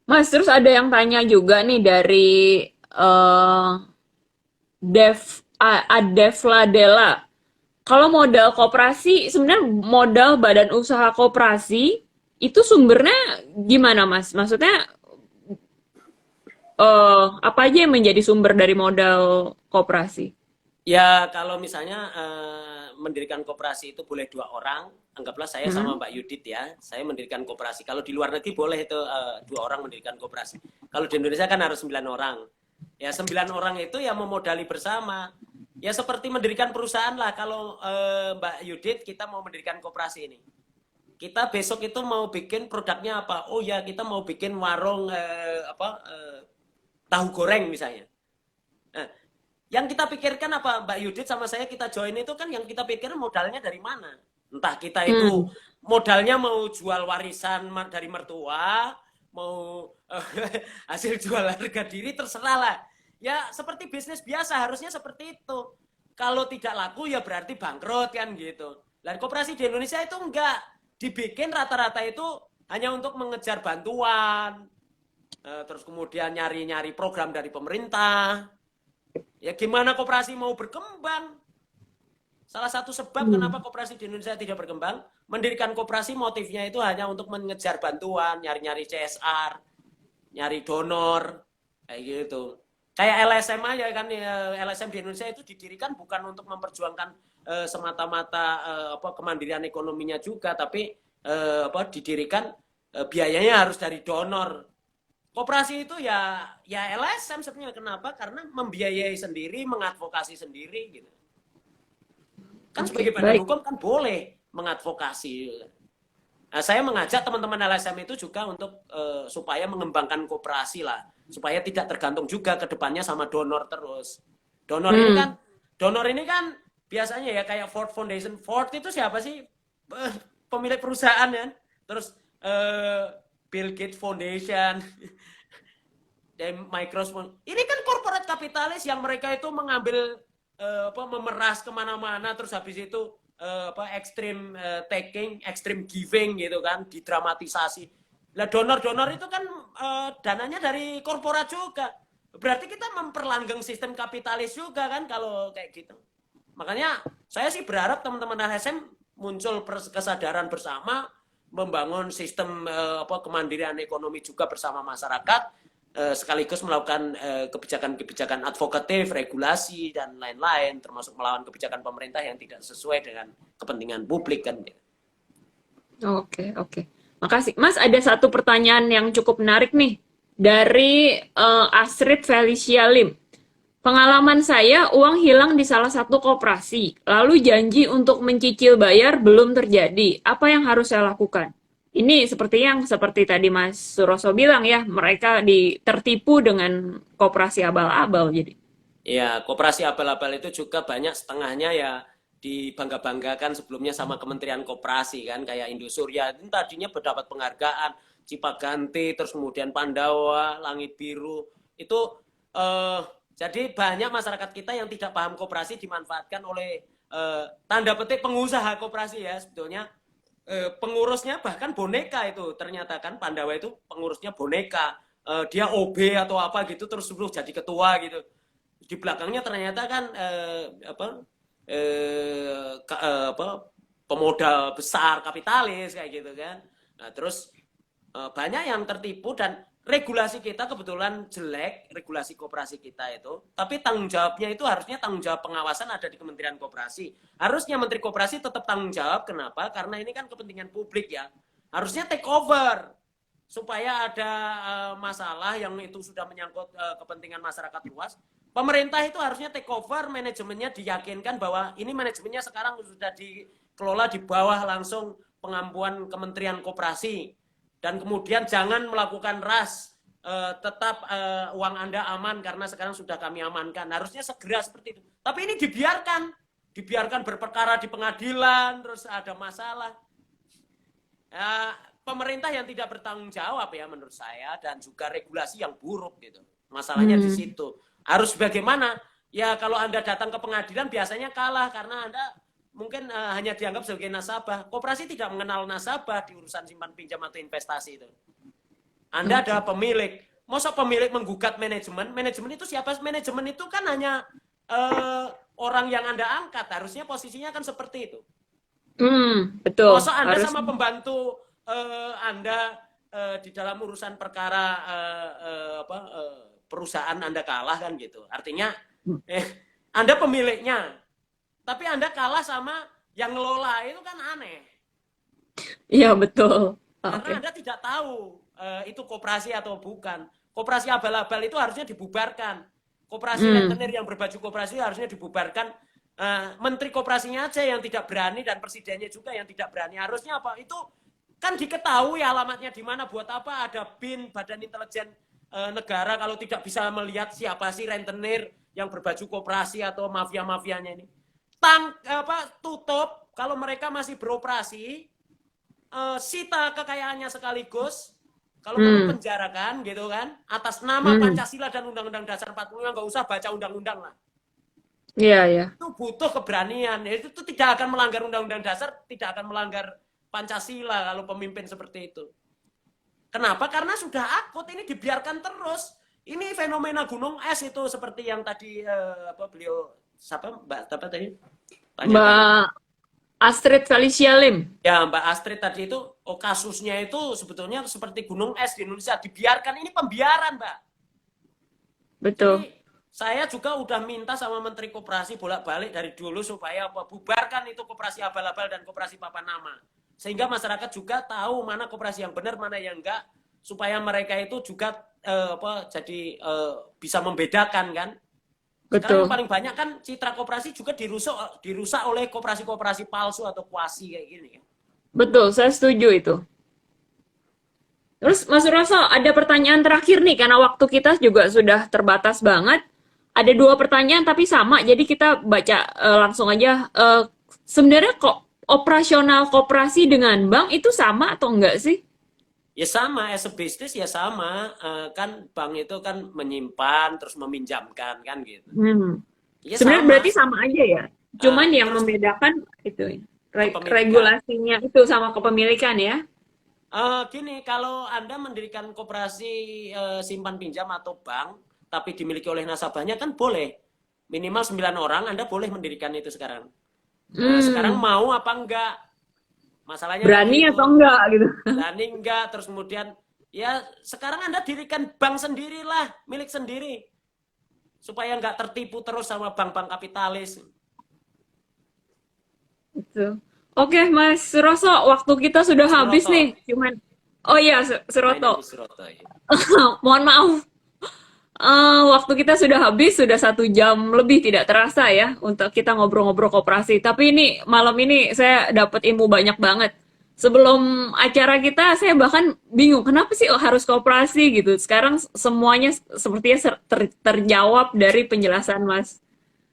Mas, terus ada yang tanya juga nih dari eh Adef Ladela. Kalau modal koperasi, sebenarnya modal badan usaha koperasi itu sumbernya gimana, Mas? Maksudnya apa aja yang menjadi sumber dari modal koperasi? Ya kalau misalnya mendirikan koperasi itu boleh 2 orang, anggaplah saya sama Mbak Yudit ya, saya mendirikan koperasi. Kalau di luar negeri boleh itu 2 orang mendirikan koperasi. Kalau di Indonesia kan harus 9 orang. Ya 9 orang itu ya memodali bersama. Ya seperti mendirikan perusahaan lah. Kalau Mbak Yudit kita mau mendirikan koperasi ini. Kita besok itu mau bikin produknya apa? Oh ya kita mau bikin warung tahu goreng misalnya. Nah, yang kita pikirkan apa Mbak Yudit sama saya kita join itu kan yang kita pikir modalnya dari mana? Entah kita itu modalnya mau jual warisan dari mertua, mau hasil jual harga diri terserah lah. Ya seperti bisnis biasa harusnya seperti itu. Kalau tidak laku ya berarti bangkrut kan gitu. Dan koperasi di Indonesia itu enggak dibikin rata-rata itu hanya untuk mengejar bantuan, terus kemudian nyari-nyari program dari pemerintah. Ya gimana koperasi mau berkembang? Salah satu sebab kenapa koperasi di Indonesia tidak berkembang, mendirikan koperasi motifnya itu hanya untuk mengejar bantuan, nyari-nyari CSR, nyari donor, kayak gitu. Kayak LSM aja kan, LSM di Indonesia itu didirikan bukan untuk memperjuangkan semata-mata kemandirian ekonominya juga, tapi didirikan biayanya harus dari donor. Koperasi itu ya LSM sebenarnya. Kenapa? Karena membiayai sendiri, mengadvokasi sendiri gitu. Kan sebagai badan hukum kan boleh mengadvokasi. Nah, saya mengajak teman-teman LSM itu juga untuk supaya mengembangkan koperasi lah, supaya tidak tergantung juga ke depannya sama donor terus. Donor ini kan biasanya ya kayak Ford Foundation. Ford itu siapa sih? Pemilik perusahaan kan. Terus Bill Gates Foundation dan Microsoft. Ini kan corporate kapitalis yang mereka itu mengambil memeras kemana-mana, terus habis itu extreme taking, extreme giving gitu kan, didramatisasi. Lah donor-donor itu kan dananya dari korporat juga. Berarti kita memperlanggeng sistem kapitalis juga kan kalau kayak gitu. Makanya saya sih berharap teman-teman LSM muncul kesadaran bersama, membangun sistem kemandirian ekonomi juga bersama masyarakat, sekaligus melakukan kebijakan-kebijakan advokatif, regulasi, dan lain-lain, termasuk melawan kebijakan pemerintah yang tidak sesuai dengan kepentingan publik kan. Oke. Makasih. Mas, ada satu pertanyaan yang cukup menarik nih. Dari Astrid Felicia Lim. Pengalaman saya, uang hilang di salah satu koperasi. Lalu janji untuk mencicil bayar belum terjadi. Apa yang harus saya lakukan? Ini seperti tadi Mas Suroso bilang ya, mereka tertipu dengan koperasi abal-abal jadi. Ya, koperasi abal-abal itu juga banyak setengahnya ya dibangga-banggakan sebelumnya sama Kementerian Koperasi kan, kayak Indosurya itu tadinya mendapat penghargaan, Cipaganti, terus kemudian Pandawa, Langit Biru. Itu jadi banyak masyarakat kita yang tidak paham koperasi dimanfaatkan oleh tanda petik pengusaha koperasi ya sebetulnya. Pengurusnya bahkan boneka itu ternyata kan Pandawa itu pengurusnya boneka, dia OB atau apa gitu terus jadi ketua gitu, di belakangnya ternyata kan pemodal besar kapitalis kayak gitu kan. Nah terus banyak yang tertipu dan regulasi kita kebetulan jelek, regulasi koperasi kita itu, tapi tanggung jawabnya itu harusnya tanggung jawab pengawasan ada di Kementerian Koperasi. Harusnya Menteri Koperasi tetap tanggung jawab. Kenapa? Karena ini kan kepentingan publik ya. Harusnya take over supaya ada masalah yang itu sudah menyangkut kepentingan masyarakat luas. Pemerintah itu harusnya take over, manajemennya diyakinkan bahwa ini manajemennya sekarang sudah dikelola di bawah langsung pengampuan Kementerian Koperasi. Dan kemudian jangan melakukan ras, tetap uang Anda aman karena sekarang sudah kami amankan. Harusnya segera seperti itu. Tapi ini dibiarkan berperkara di pengadilan, terus ada masalah. Pemerintah yang tidak bertanggung jawab ya menurut saya, dan juga regulasi yang buruk gitu. Masalahnya di situ. Harus bagaimana? ya kalau Anda datang ke pengadilan biasanya kalah karena Anda mungkin hanya dianggap sebagai nasabah. Koperasi tidak mengenal nasabah di urusan simpan pinjam atau investasi itu. Anda adalah pemilik. Masa pemilik menggugat manajemen? Manajemen itu siapa? Manajemen itu kan hanya orang yang Anda angkat. Harusnya posisinya kan seperti itu. Betul. Masa Anda Harus. sama pembantu Anda di dalam urusan perkara perusahaan Anda kalah kan gitu. Artinya Anda pemiliknya, tapi Anda kalah sama yang ngelola, itu kan aneh. Iya, betul. Karena Oke. Anda tidak tahu itu koperasi atau bukan. Koperasi abal-abal itu harusnya dibubarkan. Koperasi rentenir yang berbaju koperasi harusnya dibubarkan. Menteri koperasinya aja yang tidak berani dan presidennya juga yang tidak berani. Harusnya apa? Itu kan diketahui alamatnya di mana, buat apa ada BIN, Badan Intelijen Negara, kalau tidak bisa melihat siapa sih rentenir yang berbaju koperasi atau mafia-mafianya ini. Tutup kalau mereka masih beroperasi, sita kekayaannya sekaligus, kalau perlu penjarakan gitu kan, atas nama Pancasila dan Undang-Undang Dasar 45, nggak usah baca undang-undang lah. Iya, iya. Itu butuh keberanian. Itu tidak akan melanggar Undang-Undang Dasar, tidak akan melanggar Pancasila kalau pemimpin seperti itu. Kenapa? Karena sudah akut, ini dibiarkan terus. Ini fenomena gunung es itu seperti yang tadi beliau siapa Mbak apa tadi? Mbak Astrid Felicia Lim. Ya, Mbak Astrid tadi itu kasusnya itu sebetulnya seperti gunung es di Indonesia, dibiarkan. Ini pembiaran, Mbak. Betul. Jadi, saya juga udah minta sama Menteri Koperasi bolak-balik dari dulu supaya bubarkan itu koperasi abal-abal dan koperasi papan nama. Sehingga masyarakat juga tahu mana koperasi yang benar, mana yang enggak, supaya mereka itu juga jadi bisa membedakan kan. Sekarang Betul. paling banyak kan citra koperasi juga dirusak oleh koperasi-koperasi palsu atau kuasi kayak gini kan. Betul, saya setuju itu. Terus Mas Roso, ada pertanyaan terakhir nih, karena waktu kita juga sudah terbatas banget. Ada 2 pertanyaan tapi sama, jadi kita baca langsung aja. Sebenarnya kok operasional koperasi dengan bank itu sama atau enggak sih? Ya sama, as a business ya sama. Kan bank itu kan menyimpan terus meminjamkan kan gitu. Ya Sebenarnya sama. berarti sama aja ya. Cuman yang terus membedakan itu kepemilikan. regulasinya itu sama kepemilikan ya. Gini, kalau Anda mendirikan koperasi simpan pinjam atau bank, tapi dimiliki oleh nasabahnya kan boleh. Minimal 9 orang Anda boleh mendirikan itu sekarang. Sekarang mau apa enggak? Masalahnya Berani begitu. atau enggak gitu. Berani enggak, terus kemudian ya sekarang Anda dirikan bank sendirilah, milik sendiri. Supaya enggak tertipu terus sama bank-bank kapitalis. Gitu. Oke, Mas Suroso, waktu kita sudah habis Suroto. nih. Cuman oh iya, Suroto. Suroto ya. Mohon maaf. Waktu kita sudah habis, sudah 1 jam lebih tidak terasa ya untuk kita ngobrol-ngobrol koperasi. Tapi ini malam ini saya dapat ilmu banyak banget. Sebelum acara kita, saya bahkan bingung kenapa sih harus koperasi gitu. Sekarang semuanya sepertinya terjawab dari penjelasan Mas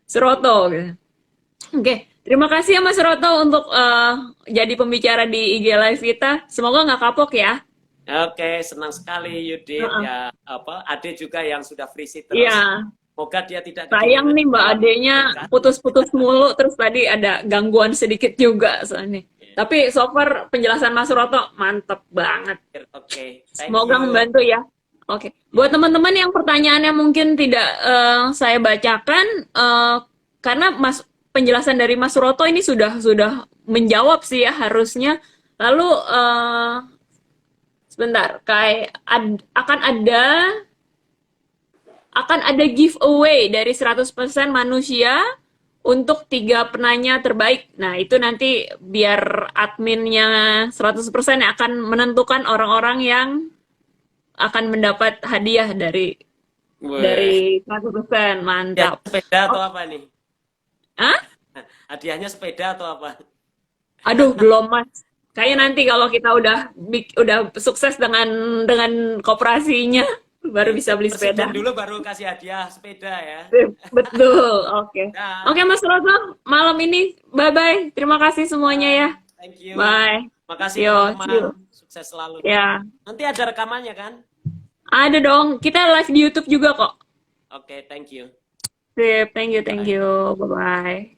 Suroto. Gitu. Oke, terima kasih ya Mas Suroto untuk jadi pembicara di IG Live kita. Semoga nggak kapok ya. Oke, senang sekali Yudit ya. Ade juga yang sudah free seat terus. Iya. Semoga dia tidak Sayang nih Mbak adenya putus-putus mulu, terus tadi ada gangguan sedikit juga soalnya. Tapi so far penjelasan Mas Suroto mantep banget. Oke, Semoga membantu ya. Oke, buat teman-teman yang pertanyaannya mungkin tidak saya bacakan, karena penjelasan dari Mas Suroto ini sudah menjawab sih ya harusnya. Lalu sebentar, akan ada giveaway dari 100% manusia untuk 3 penanya terbaik. Nah, itu nanti biar adminnya 100% yang akan menentukan orang-orang yang akan mendapat hadiah dari 100%. Mantap. Sepeda atau apa nih? Hah? Hadiahnya sepeda atau apa? Aduh, belum Mas. Kayaknya nanti kalau kita udah sukses dengan koperasinya, baru bisa beli sepeda. Dulu baru kasih hadiah sepeda ya. Betul, oke. Nah. Oke Mas Roto, malam ini bye-bye. Terima kasih semuanya ya. Thank you. Bye. Makasih teman-teman. Sukses selalu. Ya. Nanti ada rekamannya kan? Ada dong. Kita live di YouTube juga kok. Oke, thank you. Sip, thank you, Bye. bye bye.